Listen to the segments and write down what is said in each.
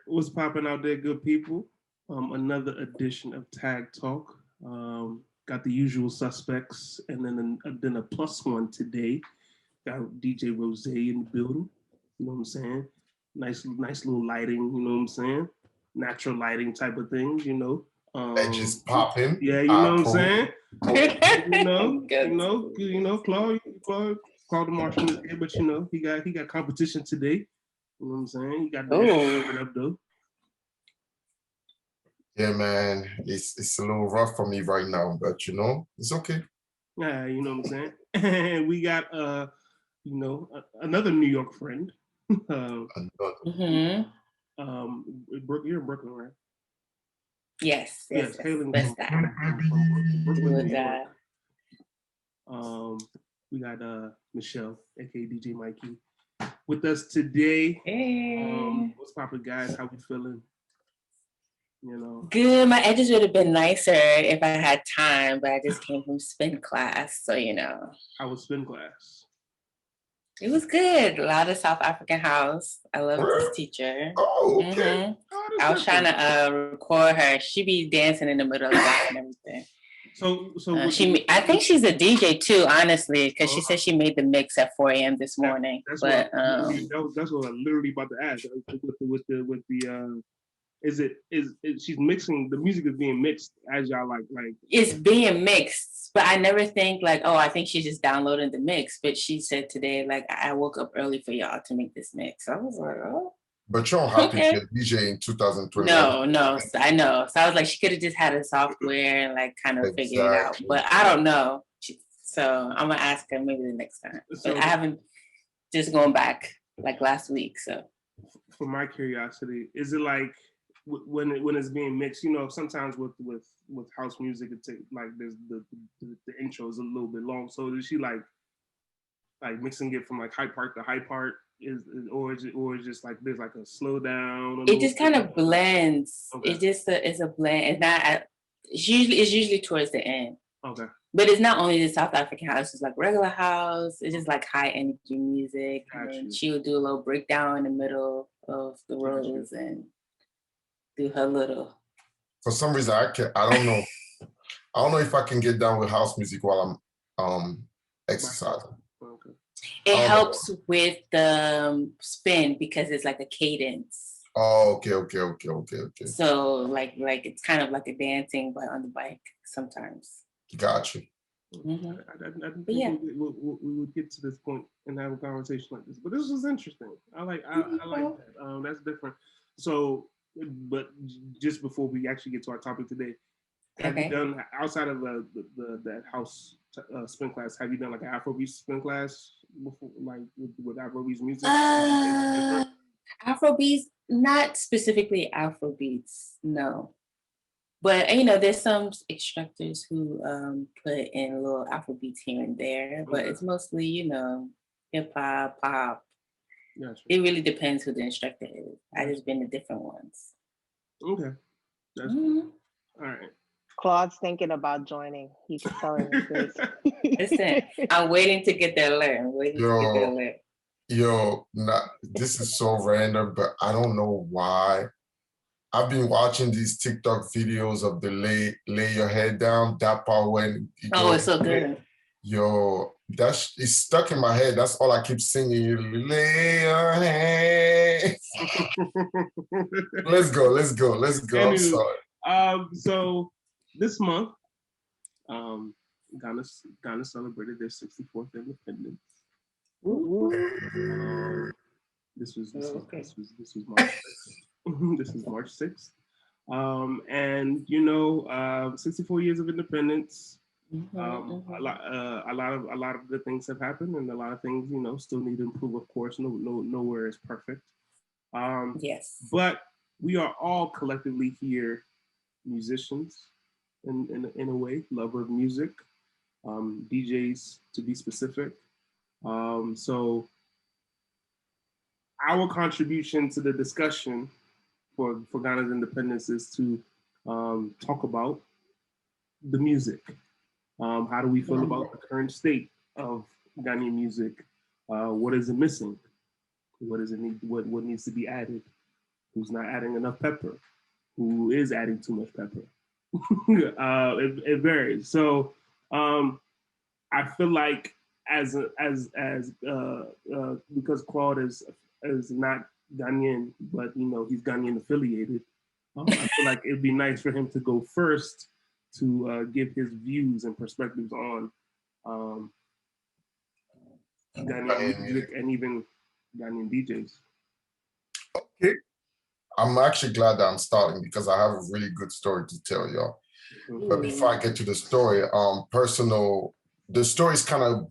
What's popping out there, good people? Another edition of Tag Talk. Got the usual suspects, and then a plus one today. Got DJ Rose in the building. You know what I'm saying? Nice little lighting. You know what I'm saying? Natural lighting type of things. You know. Edges popping. Yeah, you know what I'm saying. Claude Marshall is here, but he got competition today. You know what I'm saying? He got the up though. Yeah, man, it's a little rough for me right now, but it's okay. Yeah, you know what I'm saying. And we got another New York friend. You're in Brooklyn, right? Yes. Hailing from Brooklyn, New York. We got Michelle, aka DJ Mikey, with us today. Hey. What's poppin', guys? How we feeling? Good. My edges would have been nicer if I had time, but I just came from spin class, so How was spin class? It was good. A lot of South African house. I love this teacher. Oh, okay. I was trying to record her. She be dancing in the middle of the class and everything. I think she's a DJ too, honestly, because she said she made the mix at 4 a.m. this morning. That's what I literally about to ask. She's mixing, the music is being mixed as y'all like it's being mixed, but I never think I think she's just downloading the mix. But she said today, I woke up early for y'all to make this mix. I was like, oh. But you don't have to be a DJ in 2020. No, I know. So I was like, she could have just had a software and kind of figure it out. But I don't know. So I'm gonna ask her maybe the next time. But I haven't just going back last week. So for my curiosity, is it when it's being mixed, sometimes with house music, it takes there's the intro is a little bit long. So is she mixing it from high part to high part? Or just there's a slowdown? It just kind of blends. Okay. It's a blend. It's not. It's usually towards the end. Okay. But it's not only the South African house. It's regular house. It's just high energy music. And then she'll do a little breakdown in the middle of the rows and do her little. For some reason, I don't know. I don't know if I can get down with house music while I'm exercising. Okay. It helps with the spin because it's a cadence. Oh, okay. So it's kind of like a dancing but on the bike sometimes. Gotcha. Mm-hmm. I didn't think we would get to this point and have a conversation like this, but this was interesting. I like that. That's different. So, but just before we actually get to our topic today, have you done outside of the house spin class? Have you done an Afrobeat spin class before, with Afrobeat music? Afrobeats, not specifically Afrobeats, no. But there's some instructors who put in a little Afrobeats here and there, but it's mostly hip hop, pop. Gotcha. It really depends who the instructor is. I just been to different ones. Okay, that's cool. All right. Claude's thinking about joining. He's telling us this. Listen, I'm waiting to get the alert. This is so random, but I don't know why. I've been watching these TikTok videos of the lay your head down, that part when it's so good. It's stuck in my head. That's all I keep singing. Lay your head. Let's go. I'm sorry. So this month, Ghana celebrated their 64th independence. This was March 6th. This is March 6th. And 64 years of independence. A lot of good things have happened, and a lot of things still need to improve. Of course, nowhere is perfect. Yes. But we are all collectively here, musicians, in a way, lover of music, DJs to be specific. So our contribution to the discussion for Ghana's independence is to talk about the music. How do we feel about the current state of Ghanaian music? What is it missing? What does it need? What needs to be added? Who's not adding enough pepper? Who is adding too much pepper? It varies. So I feel like because Claude is not Ghanaian, but he's Ghanaian affiliated. I feel like it'd be nice for him to go first to give his views and perspectives on Ghanaian music and even Ghanaian DJs. Okay. I'm actually glad that I'm starting because I have a really good story to tell y'all. But before I get to the story, the story is kind of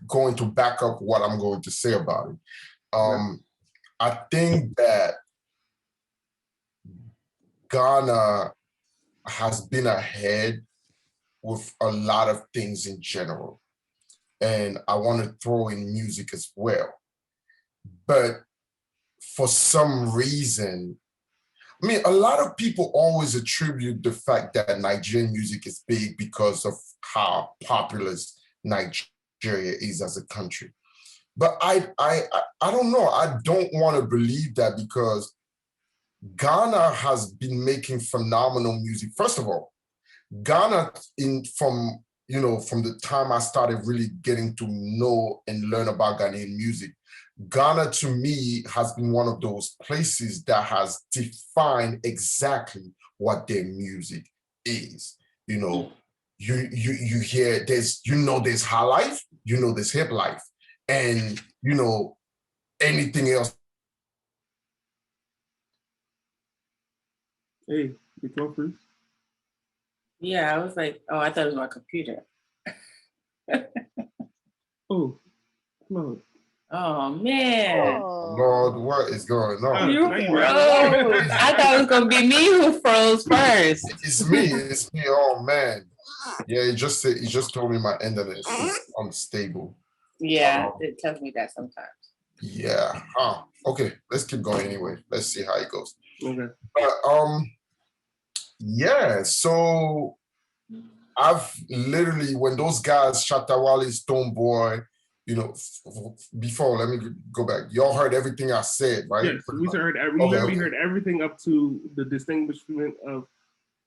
going to back up what I'm going to say about it. I think that Ghana has been ahead with a lot of things in general. And I want to throw in music as well. But for some reason, I mean, a lot of people always attribute the fact that Nigerian music is big because of how populous Nigeria is as a country. But I don't know. I don't want to believe that because Ghana has been making phenomenal music. First of all, Ghana, from the time I started really getting to know and learn about Ghanaian music, Ghana to me has been one of those places that has defined exactly what their music is. You hear there's high life, there's hip life, and anything else. Hey, the please. Yeah, I was like, oh, I thought it was my computer. Oh, no. Oh man. Oh, Lord, what is going on? You froze. I thought it was gonna be me who froze first. It's me. Oh man. Yeah, he just told me my internet is unstable. Yeah, it tells me that sometimes. Yeah. Okay, let's keep going anyway. Let's see how it goes. Okay. Yeah, so I've literally, when those guys, Shatawale, Stonebwoy, before, let me go back. Y'all heard everything I said, right? Yes, we heard heard everything up to the distinguishment of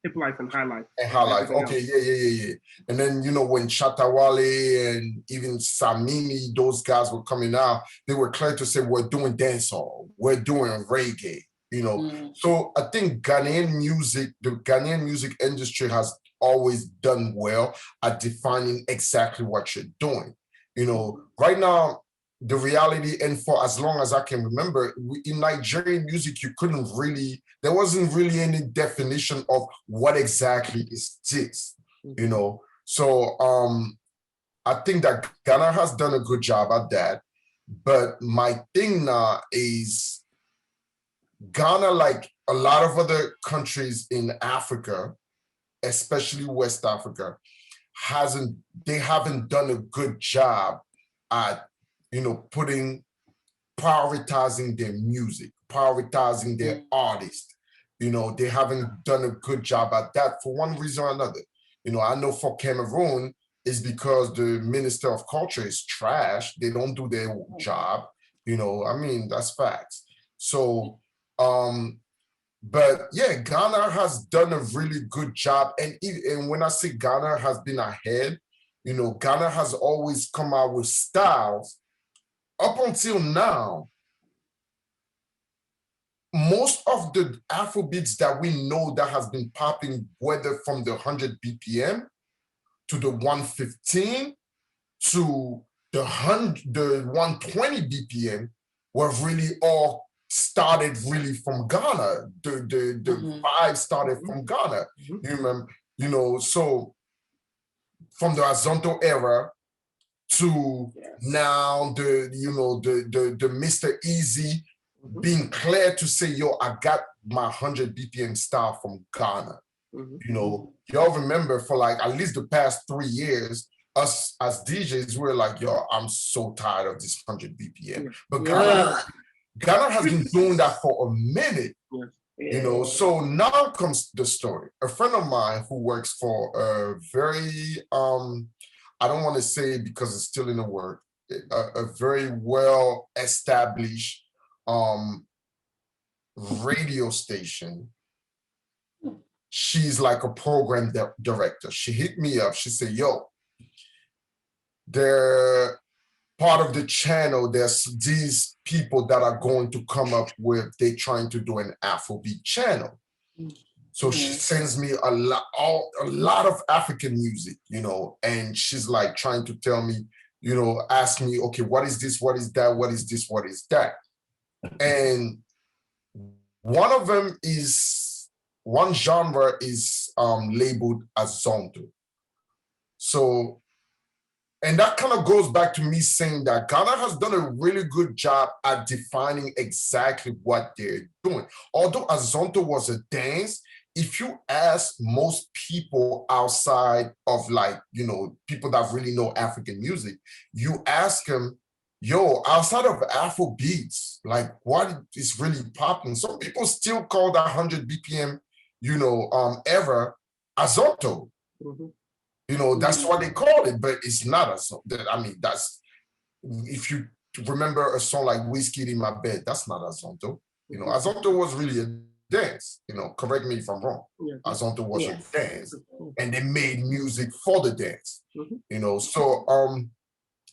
hip life and high life. And high life. Okay, yeah. And then, when Shatawale and even Samini, those guys were coming out, they were clear to say, we're doing dancehall, we're doing reggae, So I think the Ghanaian music industry has always done well at defining exactly what you're doing. Right now, the reality, and for as long as I can remember, in Nigerian music, there wasn't really any definition of what exactly is this, So I think that Ghana has done a good job at that. But my thing now is Ghana, like a lot of other countries in Africa, especially West Africa, they haven't done a good job at prioritizing their music, prioritizing their artists. They haven't done a good job at that for one reason or another. I know for Cameroon, it's because the Minister of Culture is trash. They don't do their job. That's facts. So, but yeah, Ghana has done a really good job. And when I say Ghana has been ahead, Ghana has always come out with styles. Up until now, most of the Afrobeats that we know that has been popping, whether from the 100 BPM to the 115 to the 120 BPM, were really all started really from Ghana. The vibe started from Ghana. You remember, so from the Azonto era to now the Mr. Easy being clear to say, yo, I got my 100 BPM style from Ghana. Y'all remember for like at least the past 3 years, us as DJs, we're like, yo, I'm so tired of this 100 BPM. But Ghana has been doing that for a minute. So now comes the story. A friend of mine who works for a very, I don't want to say it because it's still in the word, a very well established radio station. She's like a program director. She hit me up. She said, yo, they're part of the channel. There's these people that are going to come up with, they're trying to do an Afrobeat channel. So she sends me a lot of African music, you know, and she's like trying to tell me, you know, ask me, okay, what is this? What is that? What is this? What is that? And one of them is, one genre is labeled as Zonto. So, and that kind of goes back to me saying that Ghana has done a really good job at defining exactly what they're doing. Although Azonto was a dance, if you ask most people outside of, like, you know, people that really know African music, you ask them, yo, outside of Afro beats, like what is really popping? Some people still call that 100 BPM, you know, era Azonto. You know, that's what they call it, but it's not a song. I mean, that's, if you remember a song like Whiskey in My Bed, that's not Azonto. You know, Azonto was really a dance. You know, correct me if I'm wrong. Azonto was a dance, and they made music for the dance. You know, so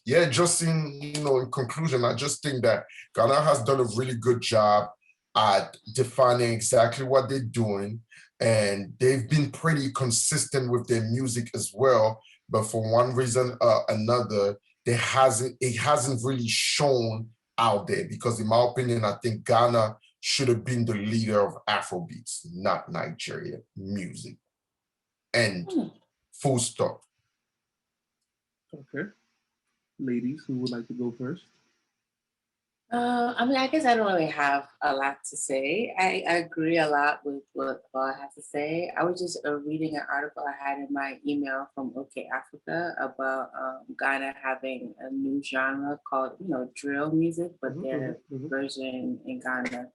yeah, just in conclusion, I just think that Ghana has done a really good job at defining exactly what they're doing, and they've been pretty consistent with their music as well. But for one reason or another, it hasn't really shown out there, because in my opinion, I think Ghana should have been the leader of Afrobeats, not Nigeria music. And full stop. Okay. Ladies, who would like to go first? I mean, I guess I don't really have a lot to say. I agree a lot with what Paul has to say. I was just reading an article I had in my email from OK Africa about Ghana having a new genre called, drill music, but their version in Ghana,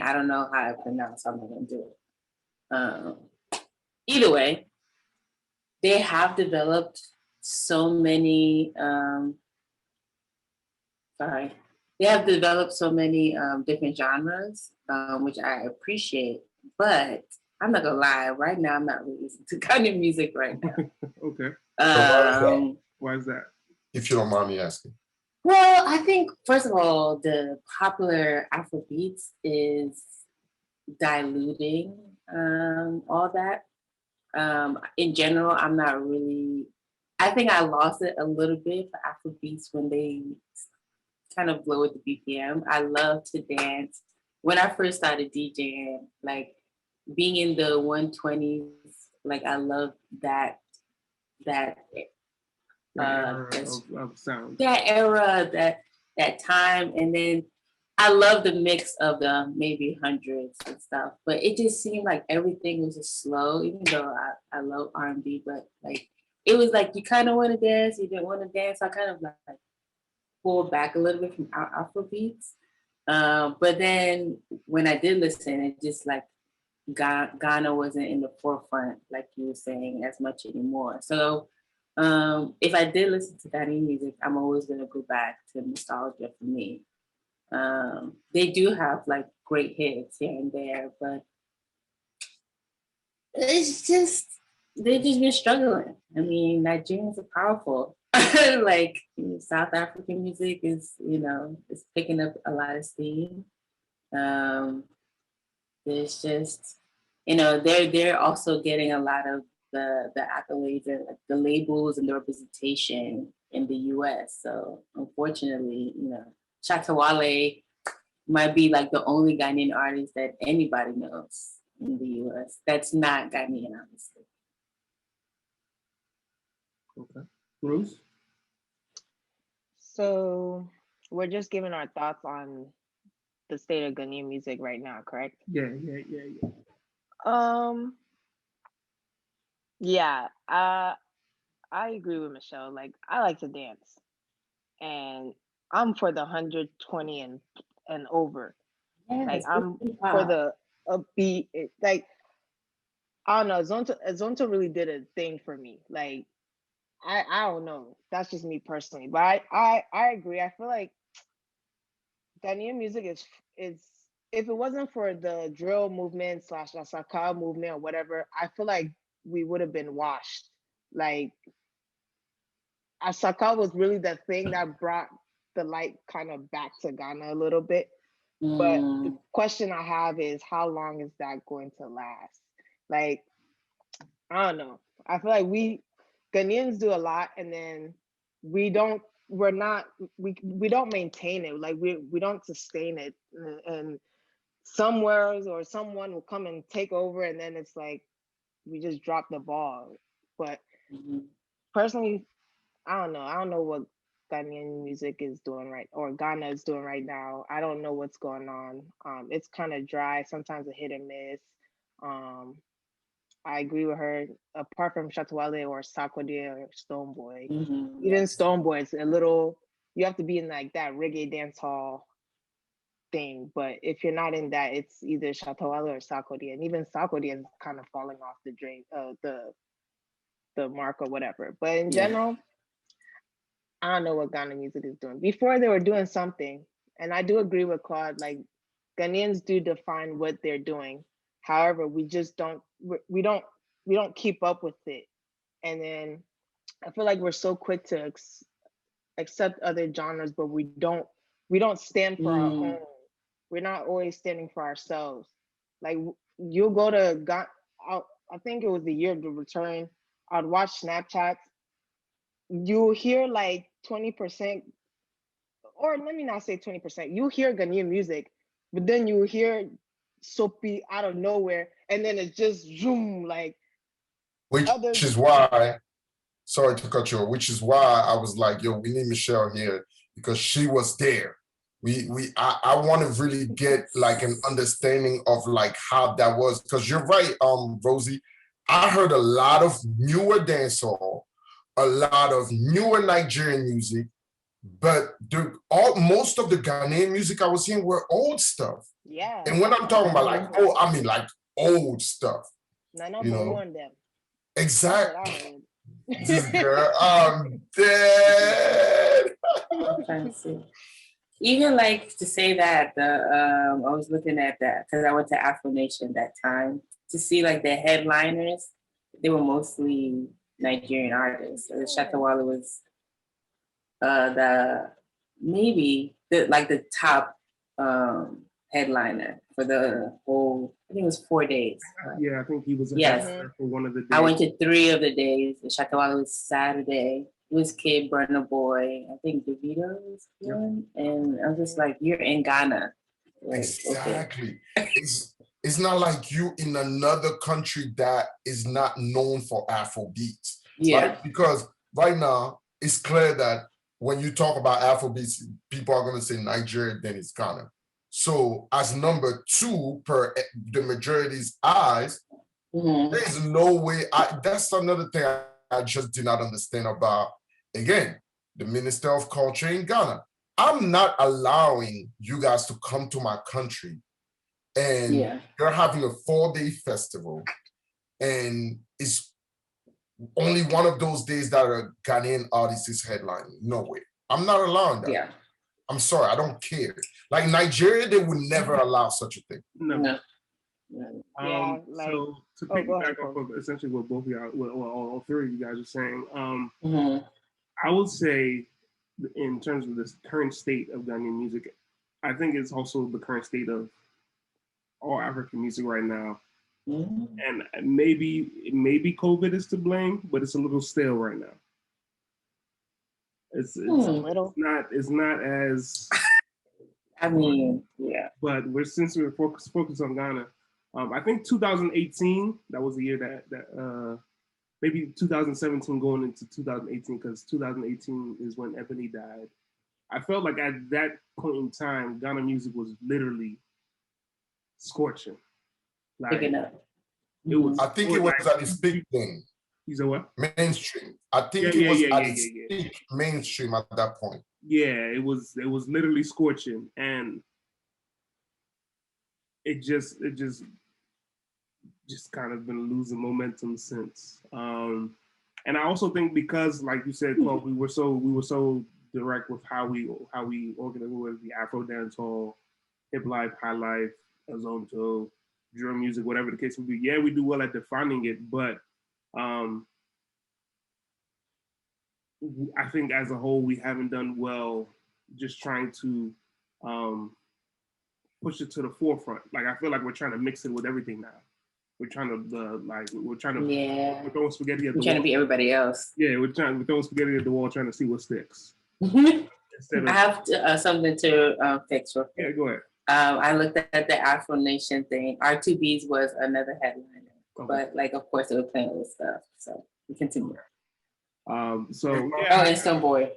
I don't know how to pronounce, so I'm not gonna do it. Either way, they have developed so many, they have developed so many different genres, which I appreciate. But I'm not gonna lie, right now I'm not really listening to Ghanaian music right now. Okay. Why is that? If you don't mind me asking. Well, I think first of all, the popular Afrobeats is diluting all that. In general, I'm not really. I think I lost it a little bit for Afrobeats when they kind of lowered the BPM. I love to dance. When I first started DJing, like being in the 120s, like I love that era of sound. That era, that time, and then I love the mix of the maybe hundreds and stuff. But it just seemed like everything was just slow, even though I love R&B, but like it was like you kind of want to dance, you didn't want to dance. I kind of like pulled back a little bit from Afrobeats. But then when I did listen, it just like Ghana wasn't in the forefront, like you were saying, as much anymore. So if I did listen to Ghanaian music, I'm always going to go back to nostalgia for me. They do have like great hits here and there, but it's just, they've just been struggling. I mean, Nigerians are powerful. Like South African music is, it's picking up a lot of steam. There's just, they're also getting a lot of the accolades and the labels and the representation in the US. So unfortunately, Shatta Wale might be like the only Ghanaian artist that anybody knows in the US that's not Ghanaian, obviously. Okay. Bruce? So we're just giving our thoughts on the state of Ghanaian music right now, correct? Yeah. Yeah, I agree with Michelle. Like, I like to dance, and I'm for the 120 and over. Yes, like, I'm for the upbeat. Like, I don't know, Zonto really did a thing for me. Like, I don't know. That's just me personally, but I agree. I feel like Ghanaian music is if it wasn't for the drill movement slash the Saka movement or whatever, I feel like we would have been washed. Like Asaka was really the thing that brought the light kind of back to Ghana a little bit. But the question I have is how long is that going to last? Like, I don't know. I feel like we Ghanaians do a lot and then we don't we don't maintain it. Like we don't sustain it. And somewhere or someone will come and take over and then it's like we just drop the ball. But personally, I don't know. I don't know what Ghanaian music is doing right or Ghana is doing right now. I don't know what's going on. It's kind of dry, sometimes a hit and miss. I agree with her. Apart from Shatawale or Sakwade or Stoneboy, even Stoneboy, it's a little. You have to be in like that reggae dance hall thing. But if you're not in that, it's either Shatawale or Sakwade, and even Sakwade is kind of falling off the drain, the mark or whatever. But in general, I don't know what Ghana music is doing. Before they were doing something, and I do agree with Claude. Like Ghanaians do define what they're doing. However, we just don't keep up with it. And then I feel like we're so quick to accept other genres, but we don't stand for our own. We're not always standing for ourselves. Like you'll go to I think it was the year of the return. I'd watch Snapchats. You hear like 20%, or let me not say 20%. You hear Ghanaian music, but then you hear Soapy out of nowhere, and then it's just zoom like. Which is why, sorry to cut you off, which is why I was like, yo, we need Michelle here because she was there. I want to really get like an understanding of like how that was, because you're right, Rosie. I heard a lot of newer dancehall, a lot of newer Nigerian music, but most of the Ghanaian music I was hearing were old stuff. Yeah. And when I'm talking about like, I mean like old stuff. You know? Them. Exactly. This girl, I'm dead. I'm trying to see. Even like to say that I was looking at that because I went to Affirmation that time to see like the headliners. They were mostly Nigerian artists. So Shatawale was the top headliner for the whole. I think it was 4 days. Yeah, I think he was a headliner for one of the days. I went to 3 of the days. The Shatawale was Saturday. It was Kid, Burna Boy. I think DeVito was one. And I was just like, you're in Ghana. Like, exactly. Okay. It's not like you in another country that is not known for Afro beats. Yeah. Right? Because right now, it's clear that when you talk about Afro beats, people are going to say Nigeria, then it's Ghana. So as number 2 per the majority's eyes, there's no way. That's another thing I just did not understand about, again, the Minister of Culture in Ghana. I'm not allowing you guys to come to my country and you're having a 4-day festival and it's only one of those days that a Ghanaian artist is headlining. No way. I'm not allowing that. Yeah. I'm sorry, I don't care. Like Nigeria, they would never allow such a thing. No. So to piggyback off of essentially what both of y'all, all 3 of you guys are saying, I would say in terms of this current state of Ghanaian music, I think it's also the current state of all African music right now. And maybe COVID is to blame, but it's a little stale right now. It's not as. I mean, yeah. But since we're focused on Ghana, I think 2018 that was the year that maybe 2017 going into 2018, because 2018 is when Ebony died. I felt like at that point in time, Ghana music was literally scorching. Like, picking up. It was. I think it was at its big thing. You said what? Mainstream. I think it was at its peak mainstream at that point. Yeah, it was literally scorching, and it just kind of been losing momentum since. And I also think because, like you said, Chloe, we were so direct with how we organized with the Afro dance hall, hip life, high life, zonto, drum music, whatever the case would be. Yeah, we do well at defining it, but I think as a whole we haven't done well just trying to push it to the forefront. Like I feel like we're trying to mix it with everything now. We're trying to we're throwing spaghetti at the wall. We're trying to be everybody else. Yeah, we're throwing spaghetti at the wall, trying to see what sticks. I have something to fix real quick. Yeah, go ahead. I looked at the Afro Nation thing. R2B's was another headliner, but like of course they were playing other stuff. So we continue. And Stoneboy.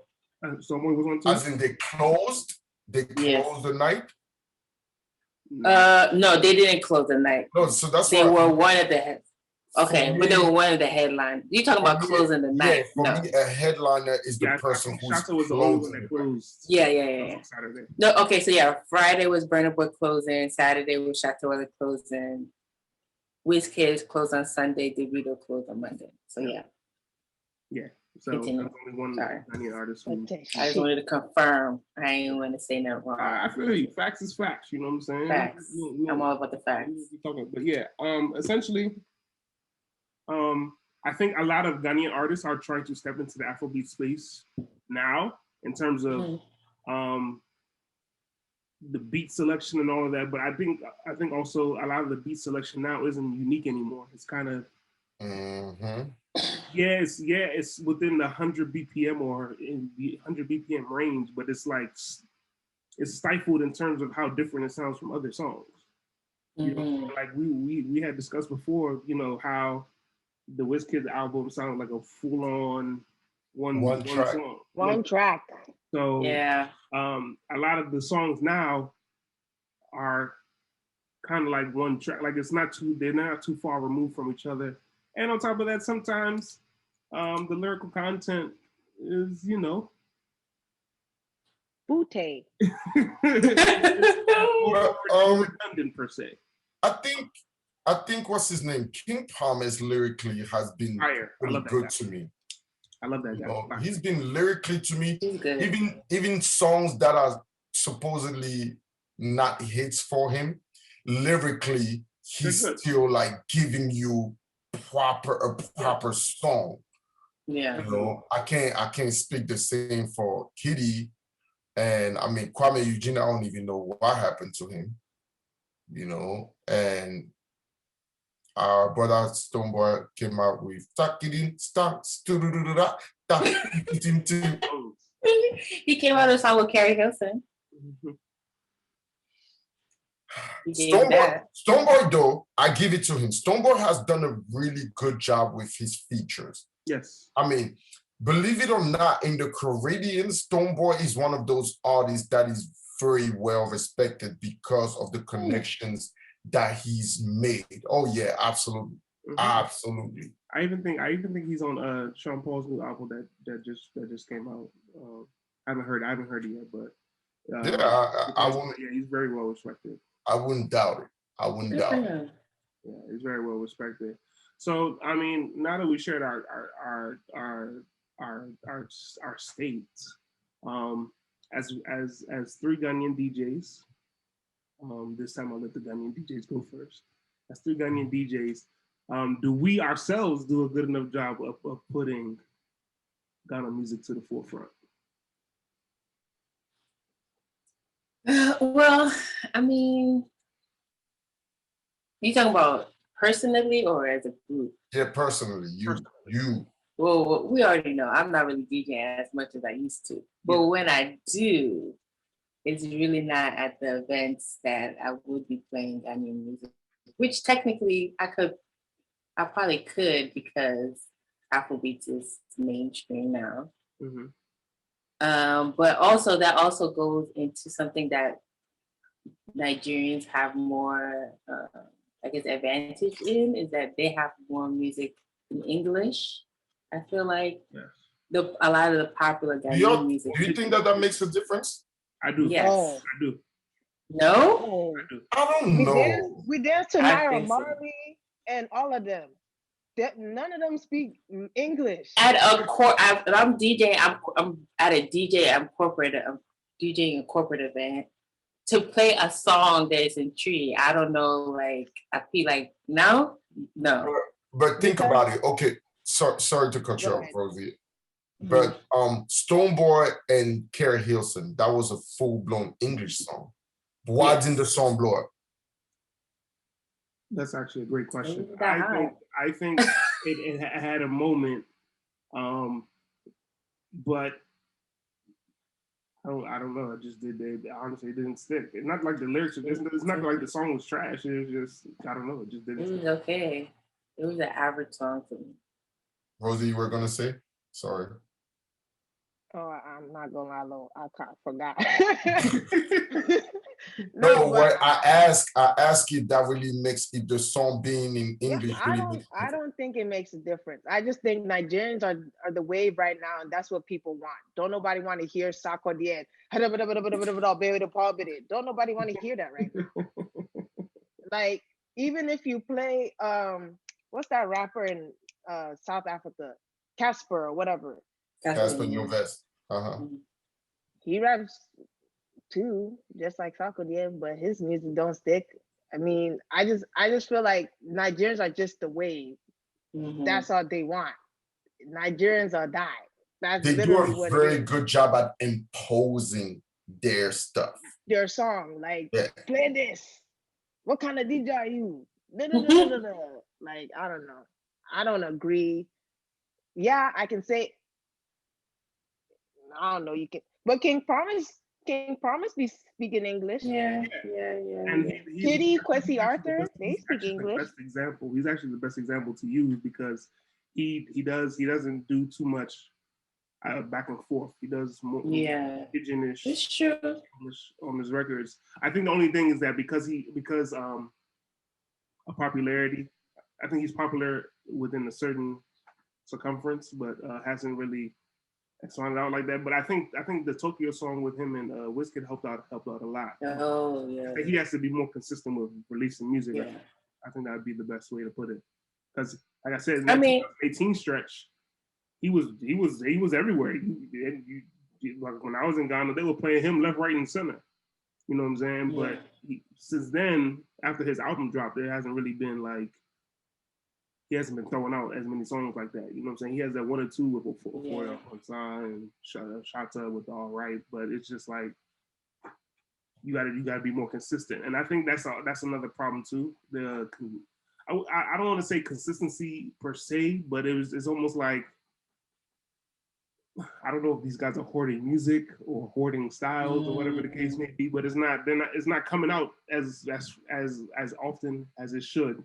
Stoneboy was on too. As in they closed the night. No, they didn't close the night. No, so that's they were one of the heads. Okay, but they were one of the headlines. You talking about closing the night? Yeah, for me, a headliner is the person who's closing. Yeah. Saturday. No, okay, so yeah, Friday was Burna Boy closing. Saturday was Chateau closing. WizKid closed on Sunday. DeVito closed on Monday. So yeah. Yeah. So that's only one Ghanaian artist. I just wanted to confirm. I ain't want to say nothing wrong. I feel you. Facts is facts. You know what I'm saying? Facts. I'm all about the facts. But yeah, essentially, I think a lot of Ghanaian artists are trying to step into the Afrobeat space now in terms of the beat selection and all of that. But I think also a lot of the beat selection now isn't unique anymore. It's kind of it's within the 100 BPM or in the 100 BPM range, but it's like it's stifled in terms of how different it sounds from other songs. You know, like we had discussed before, you know, how the WizKid album sounded like a full-on one track. Song. One track. So yeah, a lot of the songs now are kind of like one track. Like they're not too far removed from each other. And on top of that, sometimes the lyrical content is, you know, booty. Redundant per se. I think what's his name? King Promise lyrically has been really good to me. I love that guy. You know, he's been lyrically to me. Even songs that are supposedly not hits for him, lyrically, he's still like giving you a proper song. Yeah. You know, I can't speak the same for Kitty. And I mean Kwame Eugene, I don't even know what happened to him. You know, and our brother Stoneboy came out with he came out of a song with Carrie Hilson. Stoneboy, though, I give it to him. Stoneboy has done a really good job with his features. Yes. I mean, believe it or not, in the Caribbean, Stoneboy is one of those artists that is very well respected because of the connections that he's made. Oh yeah, absolutely. Absolutely. I even think he's on Sean Paul's new album that just came out. I haven't heard it yet, but I wouldn't. Yeah, he's very well respected. I wouldn't doubt it. Yeah, he's very well respected. So I mean, now that we shared our states, as three Ghanaian DJs, this time I'll let the Ghanaian DJs go first. As three Ghanaian DJs, do we ourselves do a good enough job of putting Ghana music to the forefront? Well, I mean, you talking about personally or as a group? Yeah, personally, you. Well, we already know I'm not really DJing as much as I used to, but when I do, it's really not at the events that I would be playing Ghanaian music, which technically I probably could because Afrobeats is mainstream now. But also that also goes into something that Nigerians have more, I guess, advantage in, is that they have more music in English. I feel like a lot of the popular Ghanaian music. Do you think that makes a difference? I do. Yes. I do. No? I don't know. We dance to Naira Marley and all of them. None of them speak English. At I'm DJing. I'm at a DJ. I'm DJing a corporate event. To play a song that is in Tree, I don't know. Like I feel like no. But think about it. Okay, sorry to cut you off, Rosie. But Stonebwoy and Carrie Hilson, that was a full-blown English song. Why didn't the song blow up? That's actually a great question. I think it had a moment, but I don't know. It just honestly didn't stick. It's not like the lyrics. It's not like the song was trash. It was just I don't know. It just didn't. It was okay. It was an average song for me. Rosie, you were gonna say? Sorry. Oh, I'm not gonna lie, though. I forgot. No, what I ask if that really makes if the song being in English. I don't think it makes a difference. I just think Nigerians are the wave right now, and that's what people want. Don't nobody want to hear Sakodie. Don't nobody want to hear that right now. Like, even if you play what's that rapper in South Africa? Casper or whatever. Casper Nyovest. He raps too, just like Sakodie, but his music don't stick. I mean, I just feel like Nigerians are just the wave. That's all they want. Nigerians are die. That's they do a very good job at imposing their stuff. Their song, like play this. What kind of DJ are you? Like, I don't know. I don't agree. Yeah, I can say. I don't know. You can, but King Promise be speaking English. Yeah. And Kitty, Kwesi Arthur, they speak English. Best example. He's actually the best example to use because he doesn't do too much back and forth. He does more pigeonish. It's true. On his records. I think the only thing is that because of popularity, I think he's popular within a certain circumference, but hasn't really expanded out like that. But I think the Tokyo song with him and Wizkid helped out a lot. Oh yeah. He has to be more consistent with releasing music. Yeah. I think that would be the best way to put it. Because like I said, in that 2018 stretch, he was everywhere. Like when I was in Ghana, they were playing him left, right, and center. You know what I'm saying? Yeah. But since then, after his album dropped, there hasn't really been like. He hasn't been throwing out as many songs like that. You know what I'm saying? He has that one or two with Ofoya on Sign and Shatta with All Right, but it's just like you gotta be more consistent. And I think that's another problem too. I don't want to say consistency per se, but it's almost like I don't know if these guys are hoarding music or hoarding styles or whatever the case may be, but it's not coming out as often as it should.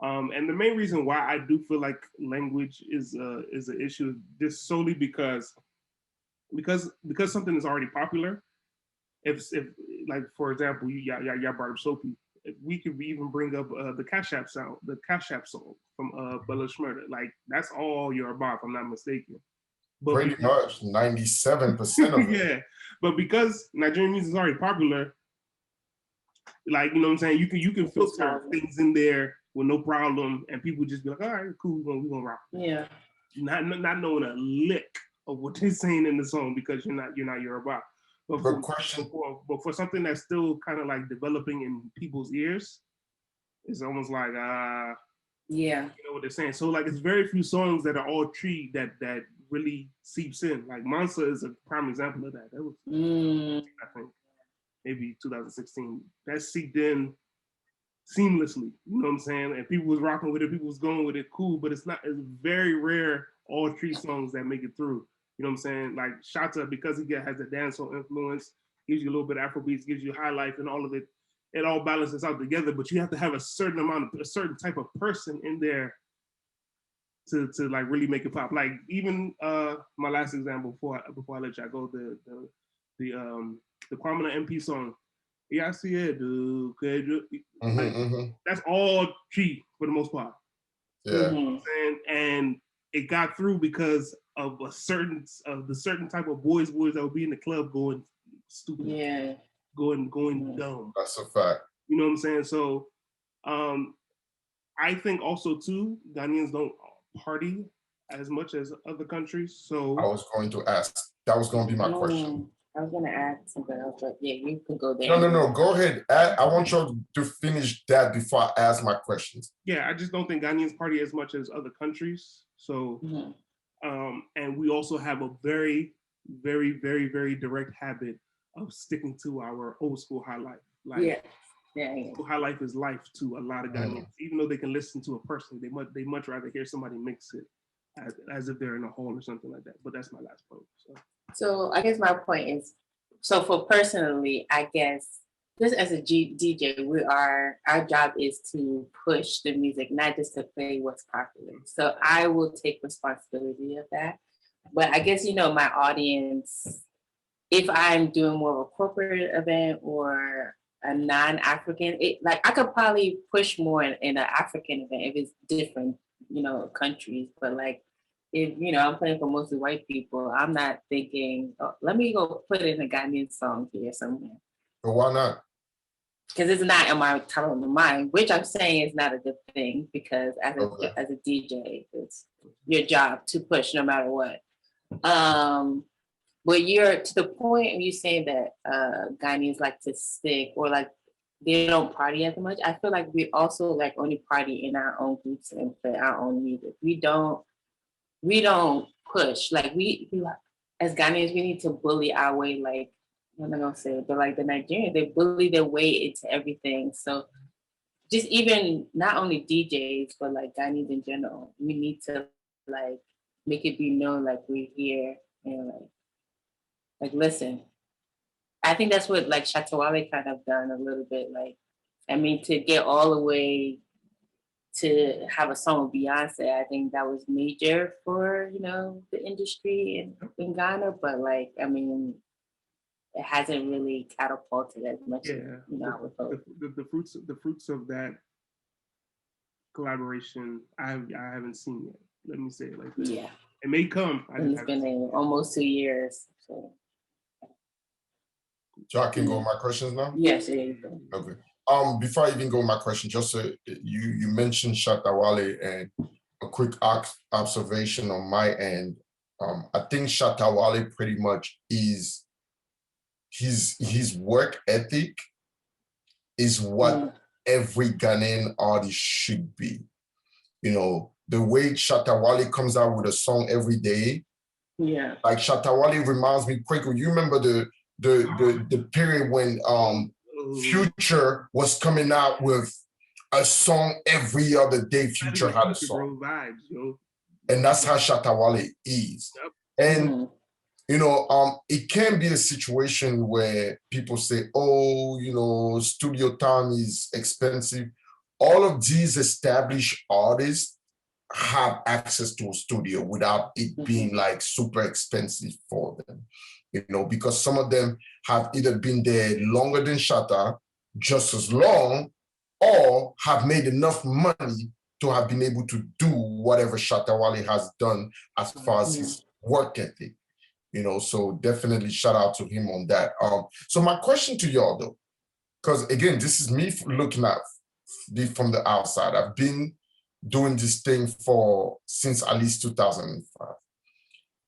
And the main reason why I do feel like language is an issue just solely because something is already popular. If like for example, y'all brought up Soapy. If we could even bring up the Cash App song from Bella Schmurda. Like that's all you're about, if I'm not mistaken. But pretty much 97% of it. Yeah, but because Nigerian music is already popular, like you know what I'm saying, you can filter things in there with no problem, and people just be like, all right, cool, we're gonna rock. Yeah. Not knowing a lick of what they're saying in the song because you're not Yoruba. But for something that's still kind of like developing in people's ears, it's almost like you know what they're saying. So like it's very few songs that are all tree that really seeps in. Like Mansa is a prime example of that. That was I think maybe 2016. That seeped in seamlessly, you know what I'm saying? And people was rocking with it, people was going with it, cool, but it's very rare all tree songs that make it through. You know what I'm saying? Like Shatta, because he has a dancehall influence, gives you a little bit of Afrobeats, gives you high life and all of it, it all balances out together, but you have to have a certain type of person in there to like really make it pop. Like even my last example before I let y'all go, the Kwamina MP song, yeah, I see it, dude. That's all tree for the most part. Yeah. And it got through because of the certain type of boys that would be in the club going stupid. Yeah. Going dumb. That's a fact. You know what I'm saying? So I think also too, Ghanaians don't party as much as other countries. So I was going to ask. That was going to be my question. I was gonna add something else, but yeah, you can go there. No. Go ahead. I want you to finish that before I ask my questions. Yeah, I just don't think Ghanaians party as much as other countries. So, and we also have a very, very, very, very direct habit of sticking to our old school high life. Like, high life is life to a lot of Ghanaians. Even though they can listen to it personally, they much rather hear somebody mix it as if they're in a hall or something like that. But that's my last point. So I guess my point is, so for personally, I guess just as a DJ, our job is to push the music, not just to play what's popular. So I will take responsibility of that. But I guess, my audience, if I'm doing more of a corporate event or a non-African, I could probably push more in an African event if it's different, countries. But if, I'm playing for mostly white people, I'm not thinking, let me go put in a Ghanaian song here somewhere. But why not? Because it's not in my top of my mind, which I'm saying is not a good thing, because as a DJ, it's your job to push no matter what. But you're to the point of you saying that Ghanaians like to stick or they don't party as much. I feel like we also only party in our own groups and play our own music. We don't push. We as Ghanaians, we need to bully our way. I'm not gonna say it, but the Nigerians, they bully their way into everything. So just even not only DJs, but Ghanaians in general, we need to make it be known we're here and listen. I think that's what Shatta Wale kind of done a little bit. To get all the way to have a song with Beyonce, I think that was major for, the industry in Ghana. But it hasn't really catapulted as much as, I would hope. The fruits of that collaboration, I haven't seen yet. Let me say it like that. Yeah. It may come. It's been almost 2 years. So I can go with my questions now? Yes, it is. Okay. Before I even go with my question, just so you mentioned Shatta Wale, and a quick observation on my end. I think Shatta Wale pretty much is his work ethic is what every Ghanaian artist should be. The way Shatta Wale comes out with a song every day. Yeah. Shatta Wale reminds me quickly. You remember the period when Future was coming out with a song every other day. Future had a song. Vibes, yo. And that's how Shatta Wale is. Yep. And it can be a situation where people say, studio time is expensive. All of these established artists have access to a studio without it being super expensive for them. Because some of them have either been there longer than Shatta, just as long, or have made enough money to have been able to do whatever Shatta Wale has done as far as his work ethic. So definitely shout out to him on that. So my question to y'all though, because again, this is me looking at from the outside. I've been doing this thing since at least 2005.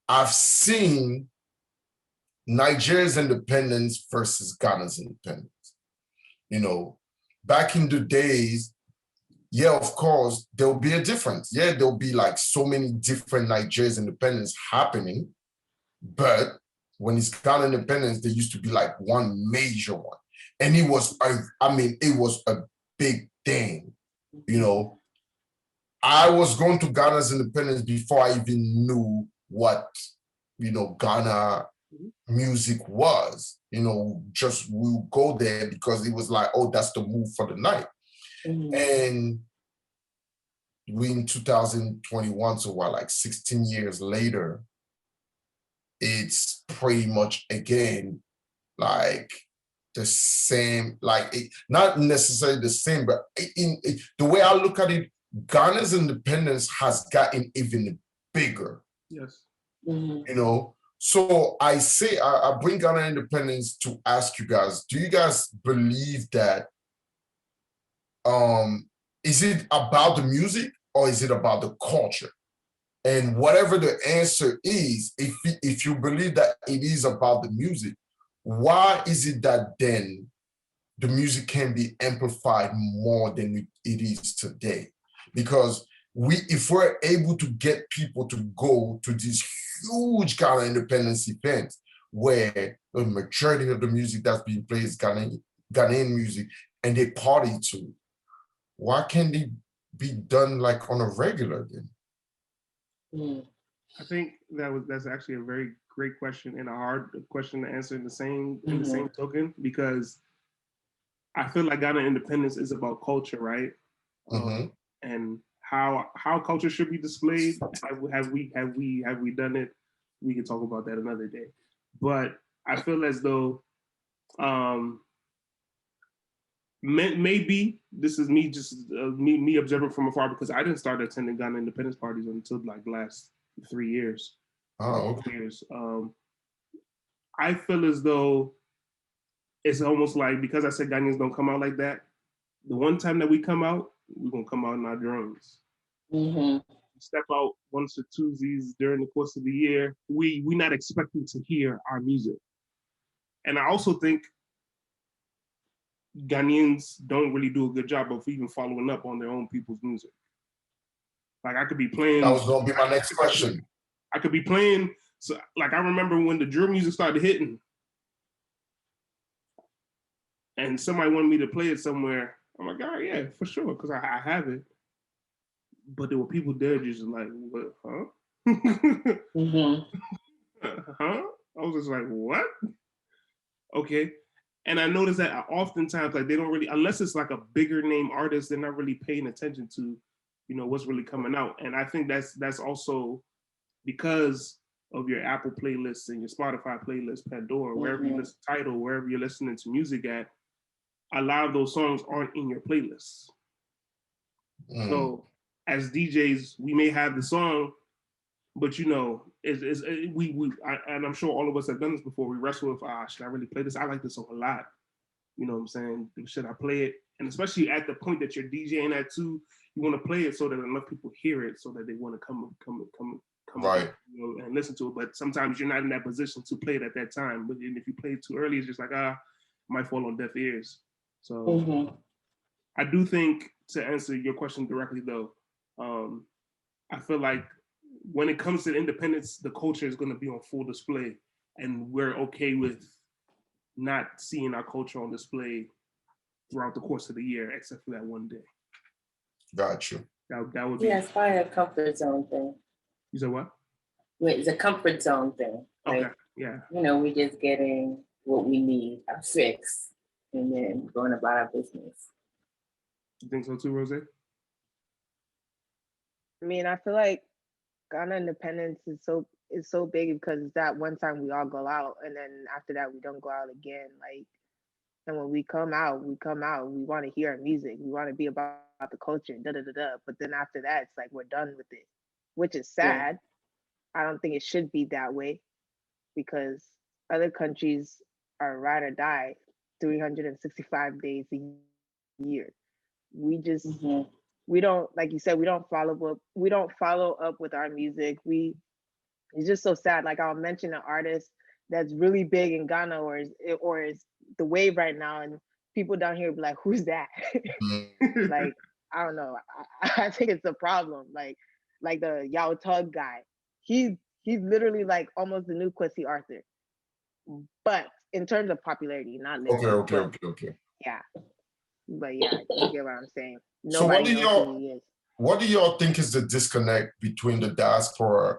I've seen Nigeria's independence versus Ghana's independence. Back in the days, yeah, of course, there'll be a difference. Yeah, there'll be so many different Nigeria's independence happening. But when it's Ghana independence, there used to be one major one. And it was a big thing. I was going to Ghana's independence before I even knew what, Ghana music was. Just we'll go there because it was that's the move for the night. And we in 2021, so 16 years later, it's pretty much again the same, not necessarily the same, but the way I look at it, Ghana's independence has gotten even bigger. Yes. So I bring Ghana independence to ask you guys, do you guys believe that is it about the music or is it about the culture? And whatever the answer is, if you believe that it is about the music, why is it that then the music can be amplified more than it is today? Because if we're able to get people to go to these huge kind of independence events where the majority of the music that's being played is Ghanaian music and they party to it, why can't they be done like on a regular then? I think that's actually a very great question and a hard question to answer in the same token, because I feel like Ghana independence is about culture, right? And how culture should be displayed. Have we done it? We can talk about that another day. But I feel as though maybe this is me just me observing from afar, because I didn't start attending Ghana independence parties until like last 3 years. Oh, okay. Years. I feel as though it's almost like, because I said Ghanaians don't come out like that, the one time that we come out, we're gonna come out in our drones. Step out once or twosies during the course of the year. We're not expecting to hear our music. And I also think Ghanaians don't really do a good job of even following up on their own people's music. Like I could be playing. That was gonna be my next question. I could be playing. So like I remember when the drill music started hitting, and somebody wanted me to play it somewhere. I'm like, oh yeah, for sure, because I have it. But there were people there just like, what, huh? Huh? I was just like, what? Okay. And I noticed that oftentimes, like they don't really, unless it's like a bigger name artist, they're not really paying attention to, what's really coming out. And I think that's also because of your Apple playlists and your Spotify playlist, Pandora, wherever you listen to Tidal, wherever you're listening to music at, a lot of those songs aren't in your playlists. So as DJs, we may have the song, but and I'm sure all of us have done this before. We wrestle with, should I really play this? I like this song a lot. You know what I'm saying? Should I play it? And especially at the point that you're DJing at too, you want to play it so that enough people hear it, so that they want to come right, and listen to it. But sometimes you're not in that position to play it at that time. But if you play it too early, it's just like might fall on deaf ears. So I do think, to answer your question directly though, I feel like when it comes to independence, the culture is going to be on full display, and we're okay with not seeing our culture on display throughout the course of the year, except for that one day. Gotcha. That would be. Yeah, it's probably a comfort zone thing. You said what? Wait, it's a comfort zone thing. Okay. Like, yeah. We're just getting what we need, our fix, and then going about our business. You think so too, Rose? I mean, I feel like Ghana independence is so big because it's that one time we all go out, and then after that we don't go out again. Like, and when we come out, we want to hear our music, we want to be about the culture, But then after that, it's like we're done with it, which is sad. Yeah. I don't think it should be that way, because other countries are ride or die 365 days a year. We just we don't, like you said, we don't follow up with our music. It's just so sad. Like, I'll mention an artist that's really big in Ghana or is the wave right now, and people down here be like, who's that? Like, I don't know. I think it's a problem. Like the Yao Tug guy. He's literally like almost the new Kwesi Arthur. But in terms of popularity, not lyrics. Okay. Yeah. But yeah, you get what I'm saying. So what do y'all think is the disconnect between the diaspora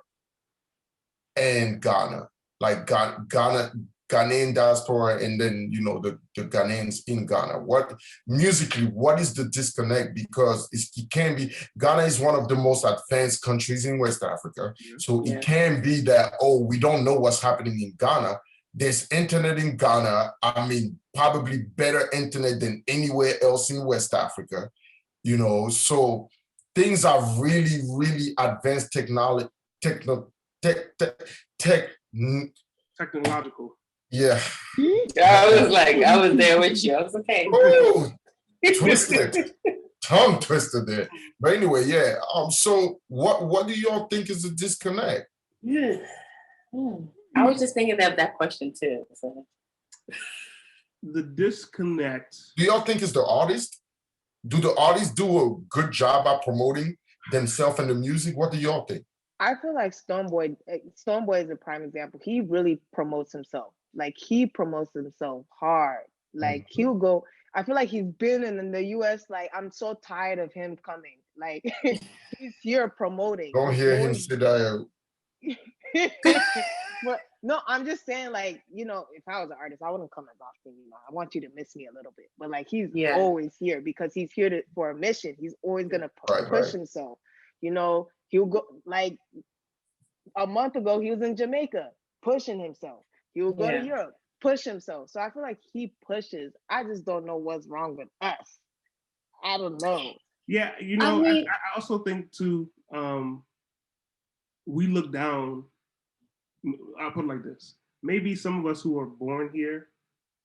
and Ghana? Like Ghanaian diaspora, and then the Ghanaians in Ghana. What musically, what is the disconnect? Because it can be, Ghana is one of the most advanced countries in West Africa. So it can be that, we don't know what's happening in Ghana. There's internet in Ghana. I mean, probably better internet than anywhere else in West Africa. So things are really, really advanced technological. Yeah. I was there with you. I was okay. Ooh, twisted. tongue twister there. But anyway, yeah. So what do y'all think is a disconnect? Yeah. I was just thinking of that question too. So. The disconnect. Do y'all think it's the artist? Do the artists do a good job at promoting themselves and the music? What do y'all think? I feel like Stonebwoy is a prime example. He really promotes himself. Like he promotes himself hard. Like he'll go. I feel like he's been in the US. Like I'm so tired of him coming. Like he's here promoting. Don't hear him say that. But no, I'm just saying, like, you know, if I was an artist, I wouldn't come as often. You know, I want you to miss me a little bit. But like he's always here because he's here for a mission. He's always gonna push himself. You know, he'll go like a month ago, he was in Jamaica pushing himself. He will go to Europe, push himself. So I feel like he pushes. I just don't know what's wrong with us. I don't know. Yeah, you know, I also think too, we look down. I'll put it like this. Maybe some of us who are born here,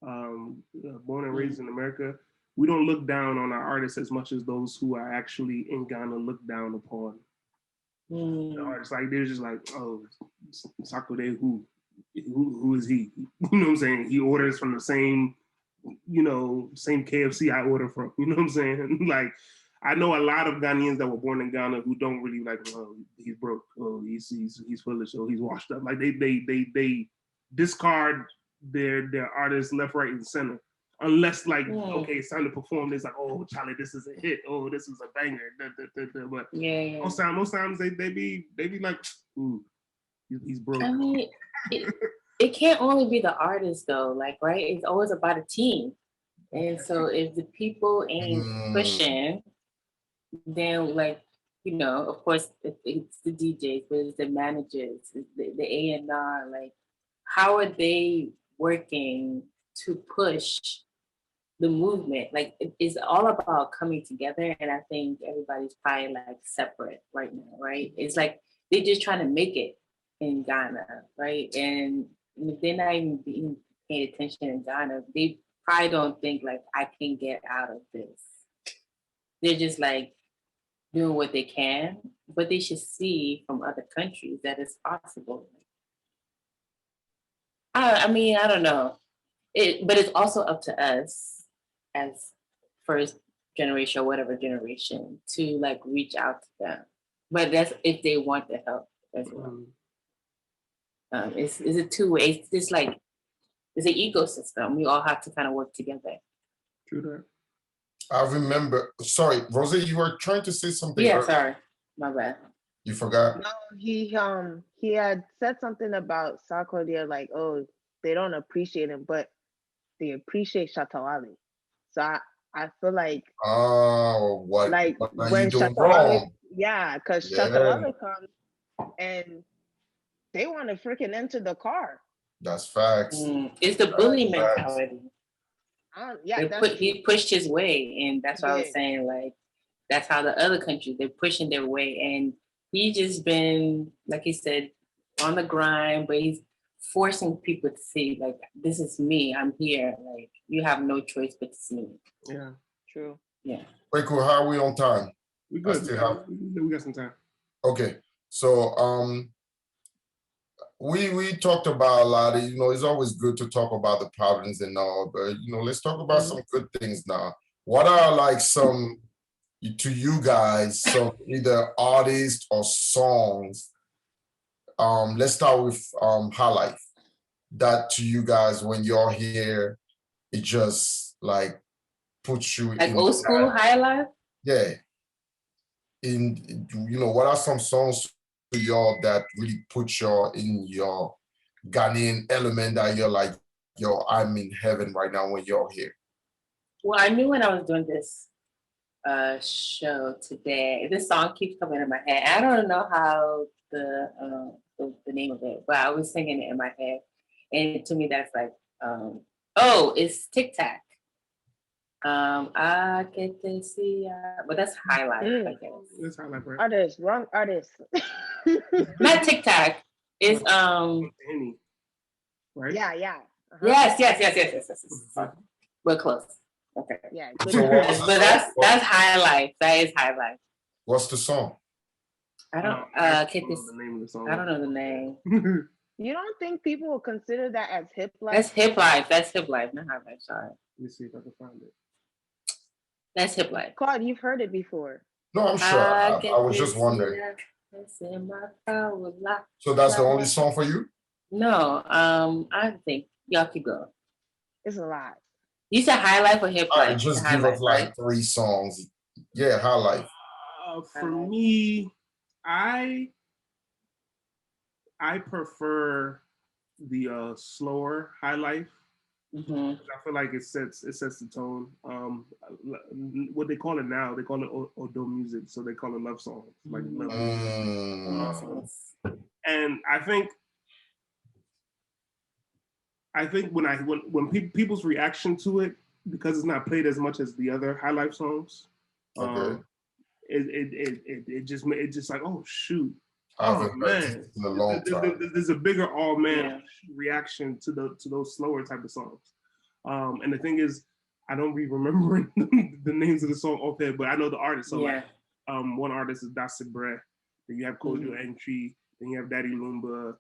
born and raised in America, we don't look down on our artists as much as those who are actually in Ghana look down upon the artists. Like they're just like, oh, Sakode, who is he? You know what I'm saying? He orders from the same, you know, same KFC I order from. You know what I'm saying? Like, I know a lot of Ghanaians that were born in Ghana who don't really like, oh, he's broke, oh, he's foolish, oh, he's washed up. Like they discard their artists left, right, and center. Unless like, okay, it's time to perform. It's like, oh, Charlie, this is a hit. Oh, this is a banger. But most times they be like, ooh, he's broke. I mean, it can't only be the artist though. Like, right? It's always about a team. And so if the people ain't pushing, then like, you know, of course it's the DJs, but it's the managers, it's the A&R. Like, how are they working to push the movement? Like it's all about coming together, and I think everybody's probably like separate right now, right? It's like they're just trying to make it in Ghana, right? And if they're not even being paying attention in Ghana, they probably don't think like I can get out of this. They're just like doing what they can, but they should see from other countries that it's possible. I mean, I don't know. But it's also up to us as first generation or whatever generation to like reach out to them. But that's if they want the help as well. It's a two-way. It's like it's an ecosystem. We all have to kind of work together. True that. I remember. Sorry, Rosie, you were trying to say something. Yeah, sorry, my bad. You forgot? No, he had said something about Sarkodie, like, oh, they don't appreciate him, but they appreciate Shatawale. So I feel like what like what when Shatawale, because Shatawale comes and they want to freaking enter the car. That's facts. It's the bully mentality. He pushed his way, and that's what I was saying. Like that's how the other countries they're pushing their way, and he just been like he said on the grind, but he's forcing people to see like this is me. I'm here. Like you have no choice but to see me. Yeah, true. Yeah. Wait, cool. How are we on time? We good. We got some time. Okay, so we talked about a lot of, you know, it's always good to talk about the problems and all, but you know, let's talk about some good things now. What are like some, to you guys, some either artists or songs? Let's start with High Life. That to you guys, when you're here, it just like puts you like in old school High Life? Yeah. You know, what are some songs to y'all that really put y'all in your Ghanaian element that you're like, yo, I'm in heaven right now when you're here? Well, I knew when I was doing this show today, this song keeps coming in my head. I don't know how the name of it, but I was singing it in my head. And to me, that's like, it's Tic Tac. I get to see, but that's High Life, I guess. That's High Life, right? Artist, wrong artist. Not Tic Tac. It's right? Yeah. Yes. We're close. Okay. Yeah. So But that's High Life. That is High Life. what's the song? I don't know the name of the song. I don't know the name. You don't think people will consider that as hip life? That's Hip Life. That's Hip Life, not High Life. Sorry. Let me see if I can find it. That's Hip Life. Claude, you've heard it before. No, I'm sure. I was just wondering. So that's the only song for you? No, I think y'all could go. It's a lot. You said High Life or Hip Life? All right, just give us like 3 songs. Yeah, High Life. For me, I prefer the slower High Life. Mm-hmm. I feel like it sets the tone. What they call it now, they call it Odo music, so they call it love songs, like love music. And I think when people's reaction to it, because it's not played as much as the other High Life songs, it just like, oh shoot. Oh man, in a long time. There's a bigger reaction to those slower type of songs. And the thing is, I don't be remembering the names of the song offhand, but I know the artist. So like, one artist is Dasibre, then you have Kojo Entry, then you have Daddy Lumba.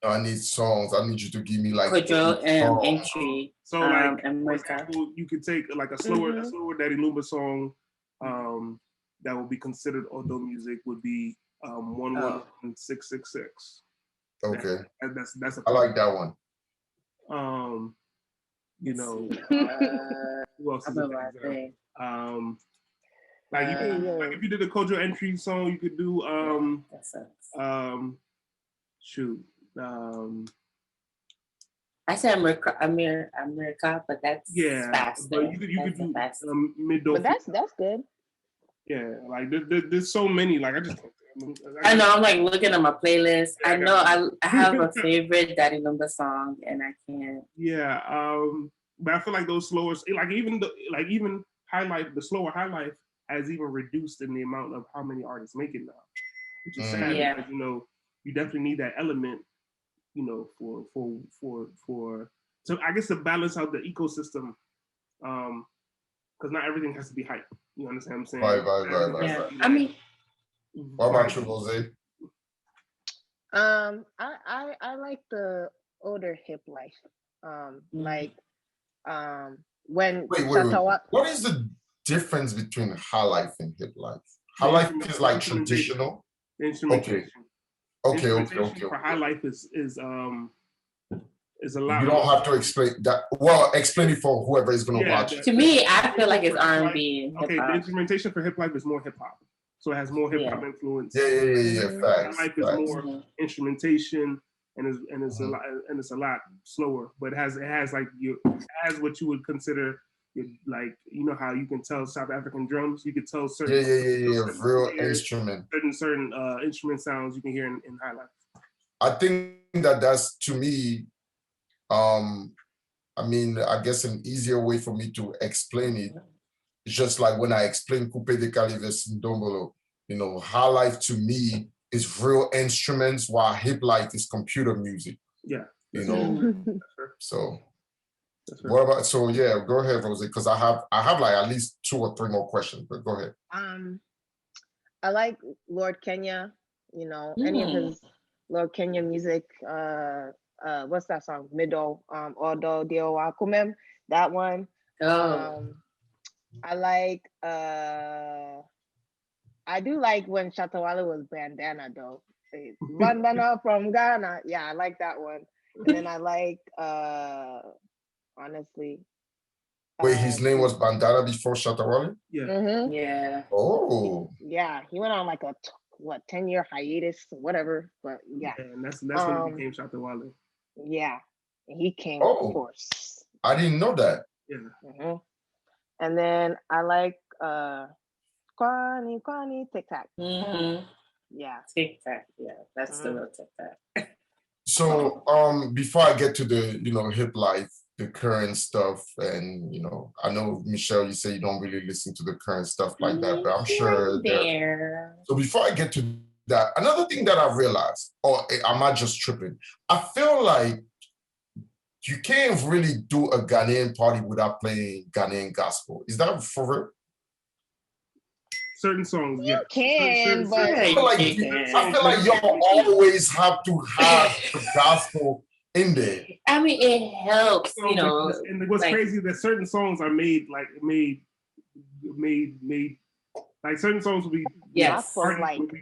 I need songs. I need you to give me like Kojo Entry. So like, for example, you could take like a slower Daddy Lumba song that would be considered Odo music would be 11666. Okay. That's I like that one. You know, who else is like if you did a Kojo Entry song, you could do I said America, but that's faster. But you could do Middle. But that's good. Yeah, like there's so many. Like I know. I'm like looking at my playlist. I know I have a favorite Daddy Lumba song, and I can't. Yeah, but I feel like those slower, even High Life, the slower High Life has even reduced in the amount of how many artists make it now, which is sad. Yeah. Because, you definitely need that element, so I guess to balance out the ecosystem, because not everything has to be hype. You understand what I'm saying? Right. I mean, what about you, Jose? I like the older hip life. Like when wait. What is the difference between High Life and hip life? High Life is like traditional. Instrumentation. Okay. For High Life is a lot. You don't have to explain that. Well, explain it for whoever is going to watch. To me, I feel like it's R&B and hip-hop. The instrumentation for hip life is more hip hop, so it has more hip hop influence. Yeah. Facts. High Life is more instrumentation, and it's a lot slower, but it has what you would consider like, how you can tell South African drums, you could tell certain real instrument, certain instrument sounds you can hear in High Life. I think that's, to me, I mean, I guess an easier way for me to explain it is just like when I explain Coupe de Cali versus Ndombolo. High Life to me is real instruments, while hip life is computer music. Yeah. So what about, go ahead, Rose, because I have like at least 2 or 3 more questions, but go ahead. I like Lord Kenya, any of his Lord Kenya music. What's that song? Middle, Odo Dio Akumem, that one. I like I do like when Shatawale was Bandana though. Bandana from Ghana. Yeah, I like that one. And then I like honestly. Wait, his name was Bandana before Shatawale? Yeah. Mm-hmm. Yeah. Oh. Yeah, he went on like a 10-year hiatus, whatever. But yeah. And that's when he became Shatawale. Yeah, and he came, of course. I didn't know that. Yeah. Mm-hmm. And then I like Kwani Tic Tac. Mm-hmm. Yeah. Tic Tac. Yeah, that's the real Tic Tac. So before I get to the hip life, the current stuff, and I know, Michelle, you say you don't really listen to the current stuff like that, but I'm sure there. So before I get to that, another thing that I realized, or am I just tripping? I feel like you can't really do a Ghanaian party without playing Ghanaian gospel. Is that for real? Certain songs, You can, but I feel like y'all always have to have the gospel in there. I mean, it helps, you know. And what's crazy is that certain songs are made like certain songs will be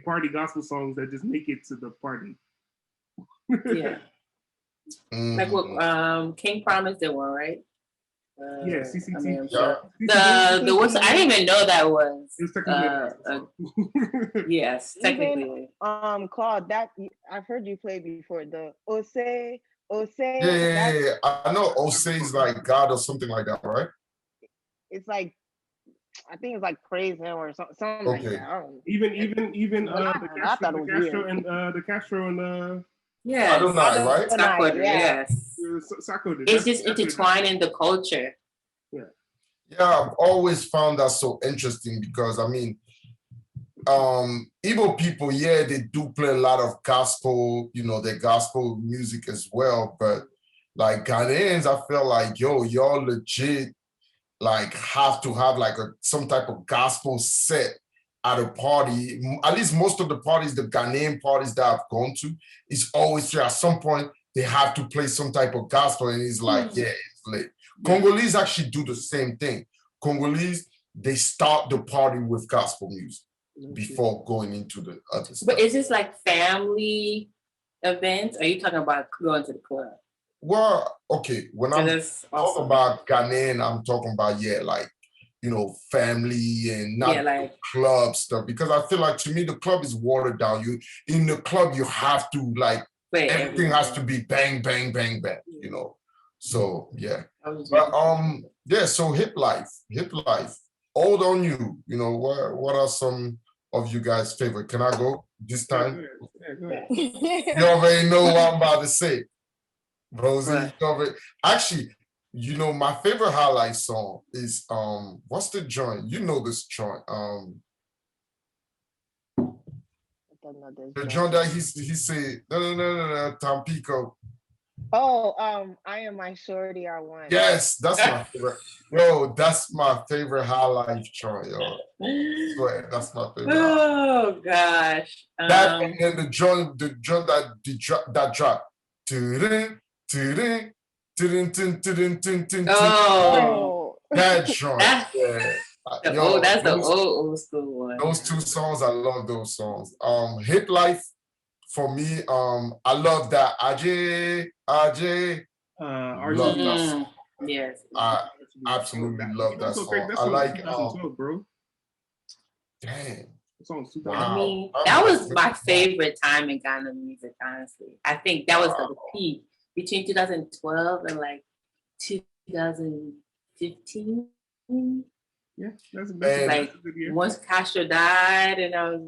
party gospel songs that just make it to the party. Yeah. Like what King Promise did one, right? Yeah, CCT. The what's I didn't even know that was. It's technically yes, technically. Even, Claude, that I've heard you play before. The Ose. Yeah. I know Ose is like God or something like that, right? It's like, I think it's like praise him or something like that. I don't know. Even the Castro and yeah, Adonai, right? Sacco, yes. Sacco did. It's just intertwined in the culture. Yeah. Yeah, I've always found that so interesting because I mean, Igbo people, yeah, they do play a lot of gospel, you know, their gospel music as well. But like Ghanaians, I feel like, y'all legit like have to have like some type of gospel set at a party. At least most of the parties, the Ghanaian parties that I've gone to, it's always at some point they have to play some type of gospel, and it's like, yeah, it's lit. Congolese actually do the same thing. Congolese, they start the party with gospel music before going into the other stuff. But is this like family events? Or are you talking about going to the club? Well, okay, when I'm talking about Ghanaian, I'm talking about, like, you know, family and not like club stuff, because I feel like to me the club is watered down. You in the club you have to like everything has to be bang bang bang bang, you know. So yeah, but so hip life, old on you. You know, what are some of you guys' favorite? Can I go this time? Yeah, go ahead. You already know what I'm about to say, Rosie. Actually. You know, my favorite highlight song is what's the joint? You know this joint. The joint that he said, no, Tampico. Oh, I Am My Shorty Are One. Yes, that's my favorite. Yo, that's my favorite highlight joint, yo. Swear, that's my favorite. Oh gosh. That and then the joint that dropped. Oh, that joint. Yeah. That's the old school one. Those two songs, I love those songs. Hip Life, for me, I love that. Ajay. Love that song. Yes. I absolutely love that song. I like, bro. Damn. Wow. I mean, that was my favorite time in Ghana music, honestly. I think that was the peak between 2012 and like 2015. Yeah, that's like a good year. Once Castro died, and I was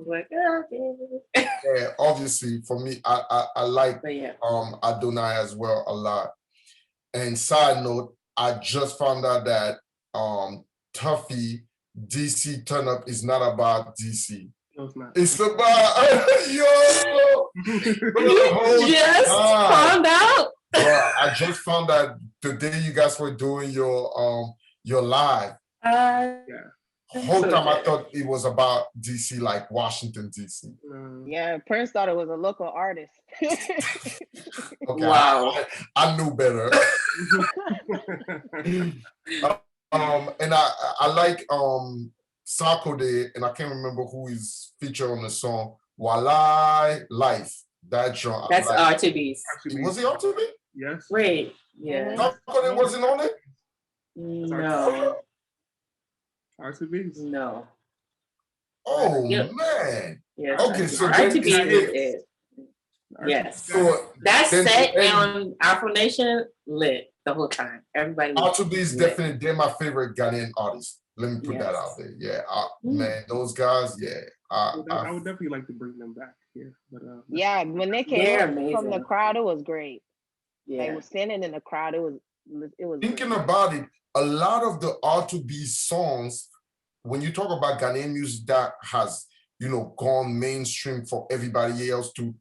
like, okay. Yeah, obviously for me, I like Adonai as well a lot. And side note, I just found out that Tuffy DC Turn Up is not about DC. No, it's not. It's about You just found out? Bro, I just found out the day you guys were doing your live. Whole time I thought it was about DC, like Washington DC. Yeah, Prince thought it was a local artist. Okay, wow, I knew better. And I like Sarkodie, and I can't remember who is featured on the song. Walai Life. That genre. That's R2B's. Was it R2B? Yes. Wait. Yeah. Sarkodie wasn't on it? No. R2B's? No. Oh man. Yeah. Okay, so R2B is it. Yes. So that's set on Afro Nation lit the whole time. Everybody. R2B is definitely, they're my favorite Ghanaian artists. Let me put that out there. Yeah, man, those guys. Yeah, I would definitely like to bring them back here. But yeah, when they came from the crowd, it was great. Yeah, they were standing in the crowd. It was. Thinking about it, a lot of the R2B songs, when you talk about Ghanaian music that has, you know, gone mainstream for everybody else to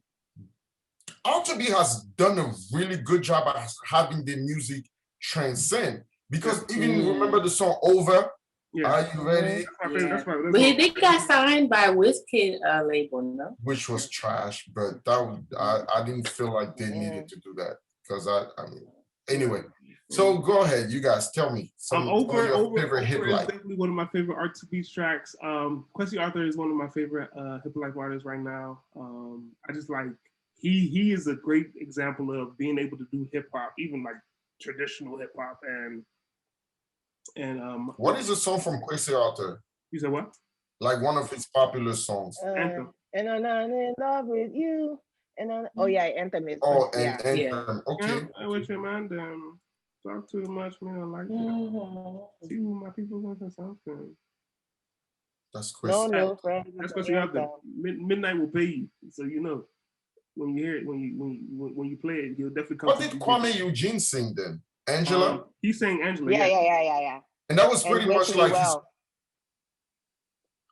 R2B has done a really good job at having the music transcend. Because even remember the song Over? Yeah. Are you ready? That's my But they got signed by Wizkid label, no? Which was trash, but I didn't feel like they needed to do that because I mean, anyway. So go ahead, you guys tell me some of your favorite hip life. Is definitely one of my favorite R2B tracks. Quincy Arthur is one of my favorite hip life artists right now. I just like he is a great example of being able to do hip hop, even like traditional hip hop and what is the song from Quincy Arthur? You said what? Like one of his popular songs. Anthem. And I'm not in love with you. And Anthem is. Anthem. Yeah. Okay. I wish your man talk too much, man. Like see who my people want to something. That's Quincy. No, friend. That's what you have to. Midnight will pay you, so you know when you hear it, when you play it, you'll definitely come. What did Kwame Eugene sing then? Angela? He sang Angela. Yeah. And that was pretty much like his.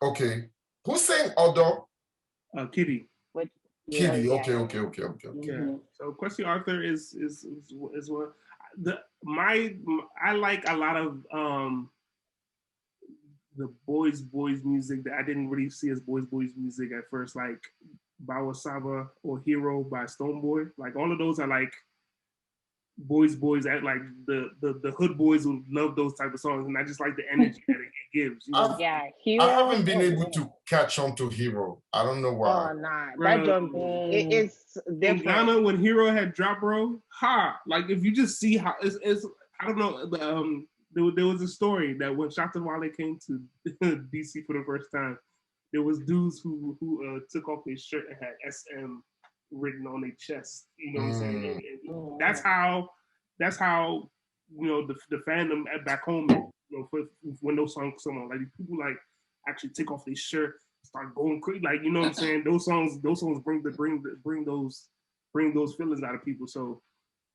Okay. Who sang Odo? Kitty. Kitty. Okay. Yeah. So Quincy Arthur is one. I like a lot of the boys music that I didn't really see as boys music at first, like Bawa Saba or Hero by Stonebwoy. Like all of those are like boys at like the hood boys would love those type of songs, and I just like the energy that it gives. You know? Hero. I haven't been able to catch on to Hero. I don't know why. Oh nah, that drum it's different. In Ghana, when Hero had dropped, bro, like if you just see how it's I don't know. There was a story that when Shatta Wale came to DC for the first time, there was dudes who took off their shirt and had SM written on their chest. You know what I'm saying? And that's how you know the fandom back home. You know, for when those songs come on, like people like actually take off their shirt, start going crazy. Like you know what I'm saying? Those songs bring those feelings out of people. So.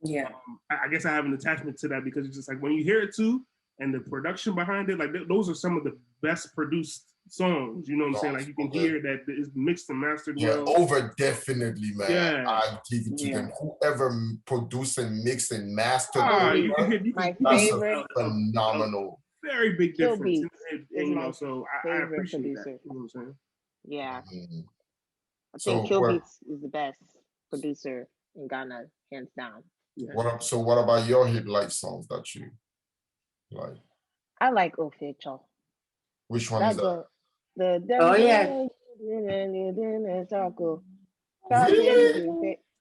Yeah, I guess I have an attachment to that because it's just like when you hear it too, and the production behind it, like those are some of the best produced songs. You know what I'm saying? Like you can hear that it's mixed and mastered well. Over definitely, man. Yeah. I give it to them. Whoever produced and mixed and mastered, my favorite, phenomenal. Very big difference. You know, so I appreciate producer. That. You know what I'm saying? Yeah. I think Kill Beats is the best producer in Ghana, hands down. Yeah. What about your hip life songs that you like? I like Ofecho. Which one is that? Really?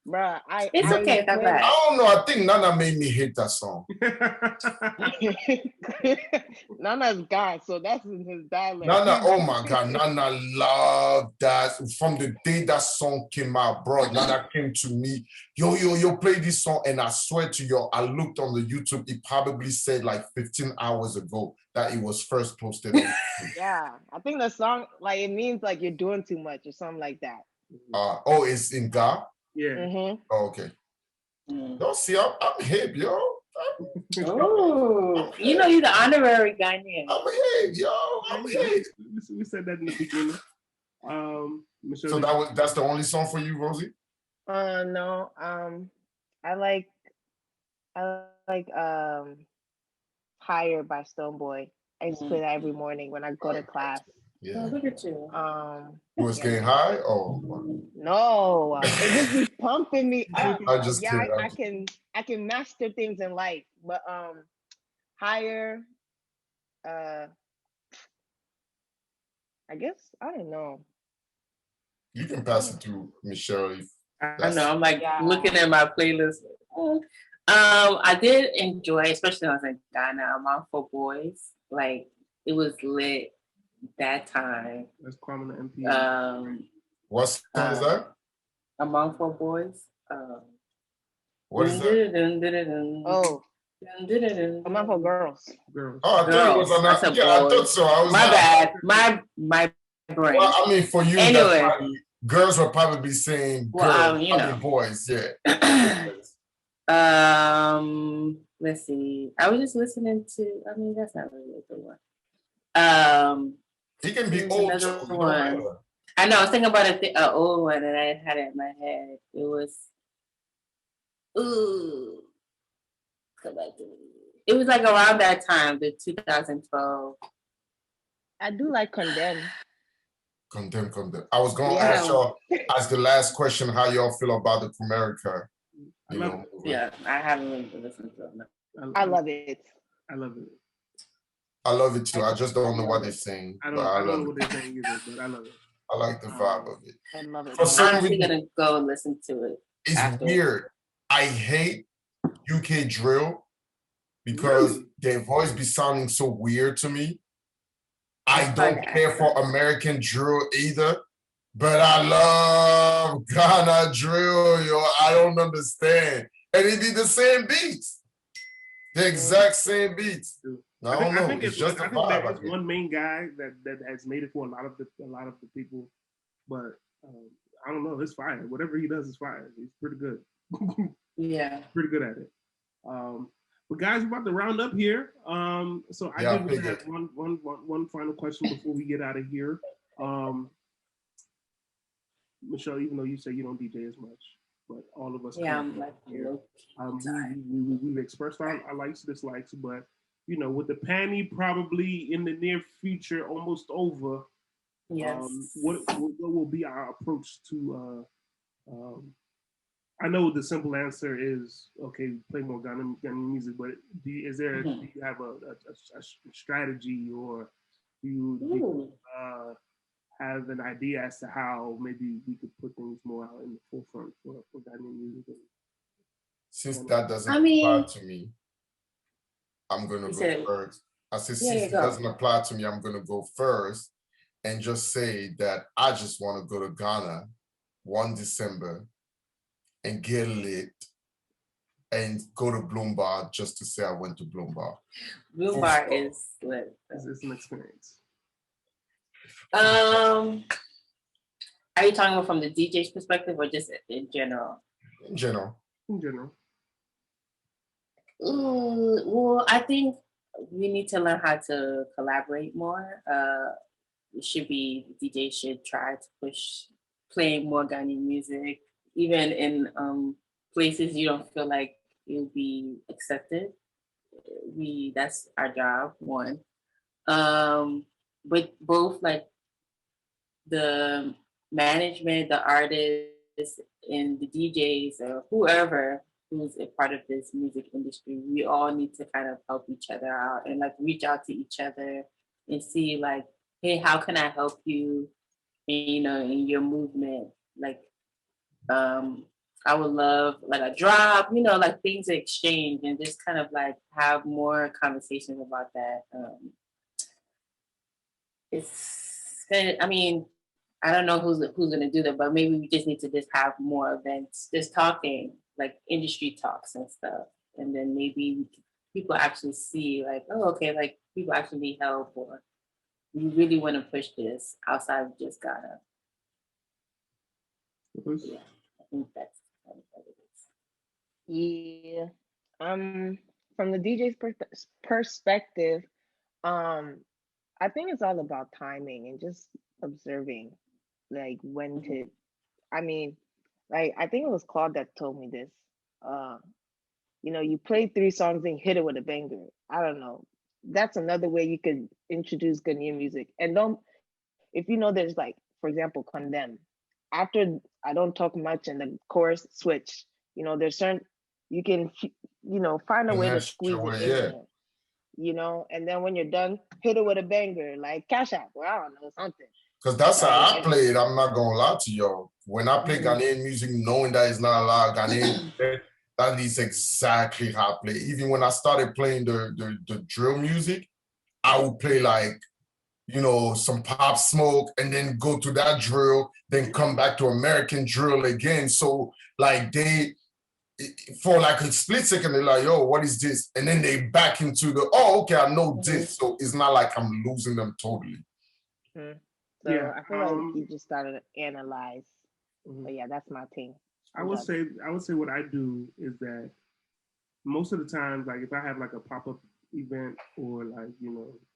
Bruh, it's okay. That's right. I don't know. I think Nana made me hate that song. Nana's God, so that's in his dialect. Nana, oh my God, Nana loved that. From the day that song came out, bro, Nana came to me, yo, play this song. And I swear to you, I looked on the YouTube, it probably said like 15 hours ago that it was first posted on YouTube. Yeah, I think the song, like, it means like you're doing too much or something like that. It's in Ga? Yeah. Mm-hmm. Oh, okay. Yo, see, I'm hip, yo. Oh, you know you're the honorary Ghanaian. I'm hip, yo. I'm hip. We said that in the beginning. Michelle, so that's the only song for you, Rosie? No. I like Higher by Stonebwoy. I used to play that every morning when I go to class. Yeah. Oh, look at you. You was getting high? Oh no, it just be pumping me up. I just I can master things in life, but Higher, I guess I don't know. You can pass it to Michelle. I know. I'm like looking at my playlist. I did enjoy, especially when I was in Ghana, Among for Boys. Like it was lit that time. That's Kwame the MP. What song is that? Among Four Boys. What is that? Oh. Among for Girls. Oh, I thought it was another. Yeah, I thought so. I was my bad. My brain. Well, I mean, for you, anyway, girls were probably saying girls, boys. Yeah. Let's see. I was just listening to. I mean, that's not really a good one. He can be old too. I know. I was thinking about an old one, and I had it in my head. It was Ooh, collectively. It was like around that time, the 2012. I do like Condemn. Condemn. I was going to ask y'all as the last question how y'all feel about the Comerica. Yeah, I haven't really listened to it. I love it. I love it. I love it too. I just don't know what they're saying. I don't know what they're saying either, but I love it. I like the vibe of it. I love it. I'm actually gonna go and listen to it. It's weird. I hate UK drill because their voice be sounding so weird to me. I don't care for American drill either, but I love Ghana drill, yo. I don't understand. And it be the same beats. The exact same beats. I don't know. I think it's just a vibe. There's one main guy that has made it for a lot of the people, but I don't know. It's fire. Whatever he does is fire. He's pretty good. Yeah, pretty good at it. But guys, we're about to round up here. So I did have one final question before we get out of here. Michelle, even though you say you don't DJ as much, but all of us I'm like here. We've expressed our likes, dislikes, but you know, with the Panty probably in the near future almost over, what will be our approach to I know the simple answer is okay, play more Ghanaian music, but do you have a strategy, or do you have an idea as to how maybe we could put things more out in the forefront for Ghanaian music? Since that doesn't apply to me, I'm gonna go first. I said, since it doesn't apply to me, I'm gonna go first and just say that I just want to go to Ghana 1 December and get lit and go to Bloom Bar just to say I went to Bloom Bar. Bloom Bar is lit. It's an experience. Are you talking about from the DJ's perspective or just in general? In general. In general. Well, I think we need to learn how to collaborate more. DJs should try to push playing more Ghanaian music, even in places you don't feel like you'll be accepted. That's our job, one. But both like the management, the artists, and the DJs, or whoever who's a part of this music industry, we all need to kind of help each other out and like reach out to each other and see like, hey, how can I help you in your movement? Like, I would love like a drop, like things to exchange and just kind of like have more conversations about that. I don't know who's gonna do that, but maybe we just need to just have more events, just talking, like industry talks and stuff. And then maybe people actually see like, oh, okay, like people actually need help, or we really want to push this outside of just Ghana. Yeah, I think that's kind of what it is. Yeah. From the DJ's perspective, I think it's all about timing and just observing, like when to. I mean, like I think it was Claude that told me this. You play 3 songs and hit it with a banger. I don't know. That's another way you could introduce Ghanaian music. And if there's like, for example, Condemn. After I don't talk much and the chorus switch, there's certain, you can, find a way to squeeze it in there, and then when you're done, hit it with a banger, like Cash App, or I don't know, something. Because that's how I play it. I'm not going to lie to y'all. When I play Ghanaian music, knowing that it's not a lot of Ghanaian, that is exactly how I play. Even when I started playing the drill music, I would play like, some Pop Smoke and then go to that drill, then come back to American drill again. So like for like a split second, they're like, yo, what is this? And then they back into okay, I know this. So it's not like I'm losing them totally. So I feel like you just gotta analyze. But yeah, that's my thing. I would say what I do is that most of the time, like if I have like a pop-up event or like,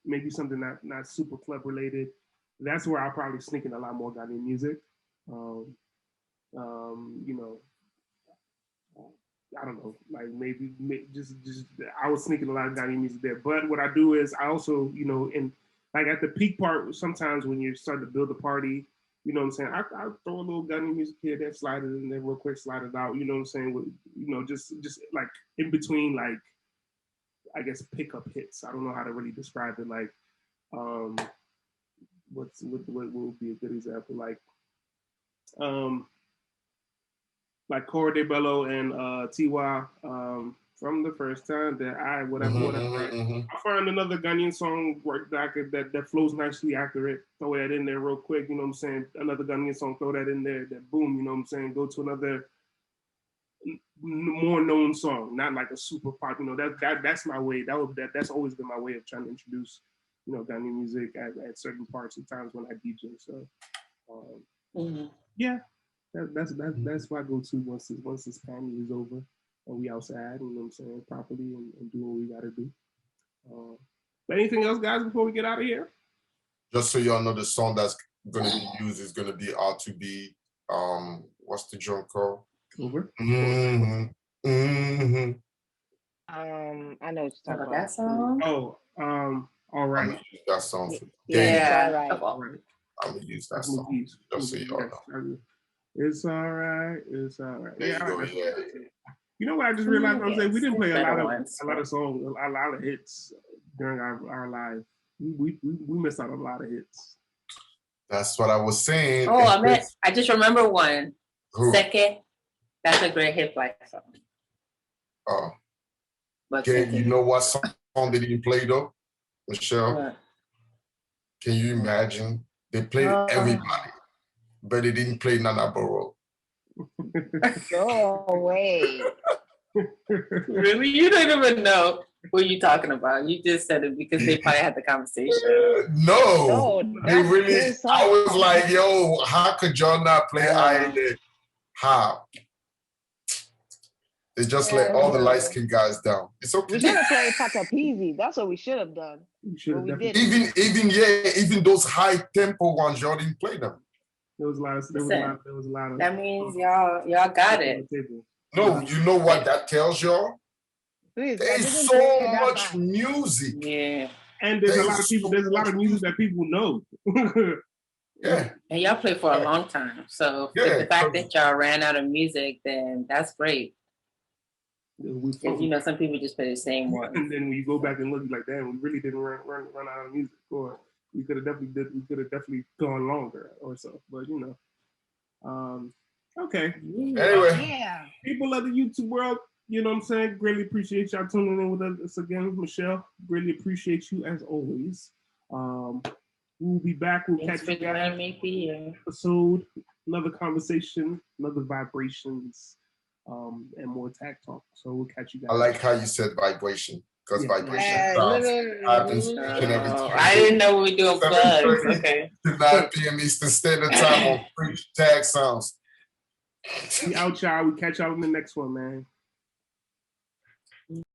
maybe something not super club related, that's where I'll probably sneak in a lot more Ghanaian music. I don't know, like maybe just I was sneaking a lot of Ghanaian music there. But what I do is I also, you know, in like at the peak part, sometimes when you start to build a party, you know what I'm saying, I throw a little Ghanaian music here, that slide it in there real quick, slide it out, you know what I'm saying, with, you know, just like in between, like I guess pickup hits. I don't know how to really describe it. Like, what would be a good example? Like Cora De Bello and Tiwa, from the first time that I whatever. I find another Ghanaian song that flows nicely after it. Throw that in there real quick. You know what I'm saying? Another Ghanaian song, throw that in there. That boom. You know what I'm saying? Go to another more known song, not like a super pop. You know that's my way. That's always been my way of trying to introduce, you know, Ghanaian music at certain parts of times when I DJ. So, yeah. That's why I go to once this panel is over and we outside, you know what I'm saying, properly and do what we gotta do. But anything else, guys, before we get out of here? Just so y'all know, the song that's gonna be used is gonna be R2B. What's the drum called? Over. I know what you're talking about. That song? Oh, all right. I'm gonna use that song. Yeah. All right. I'm gonna use that song. Just so y'all know. It's all right. It's all right. There you go, yeah. You know what I just realized? I'm saying we didn't play a lot of songs, a lot of hits during our live. We missed out on a lot of hits. That's what I was saying. Oh, I just remember one. Second, that's a great hip life song. Oh. Can you know what song they didn't play though, Michelle? What? Can you imagine? They played everybody, but they didn't play Nana Borough. Go away. Really? You don't even know what you're talking about. You just said it because they probably had the conversation. No, they really. I was like, yo, how could y'all not play I? How? They just let all the light-skinned guys down. It's okay. We should have played Pata Peasy. That's what we should have done. Even those high-tempo ones, y'all didn't play them. There was a lot of. That means y'all got it. No, you know what that tells y'all? There's so much music. Yeah. And there's a lot of people. There's a lot of music that people know. Yeah. And y'all played for a long time. So the fact that y'all ran out of music, then that's great. Because, you know, some people just play the same one. And then when you go back and look, like, damn, we really didn't run out of music. Or we could have definitely gone longer or so. But you know, okay. Anyway, people of the YouTube world, you know what I'm saying? Greatly appreciate y'all tuning in with us again, Michelle. Greatly appreciate you as always. We'll be back. We'll catch you guys. Episode, another conversation, another vibrations. And more tech talk. So we'll catch you guys. I like how you said vibration, because vibration happens each and every time. I didn't know we were doing plugs. Okay. 9 p.m. Eastern Standard Time on Preach Tag Sounds. We out, y'all. We catch y'all in the next one, man.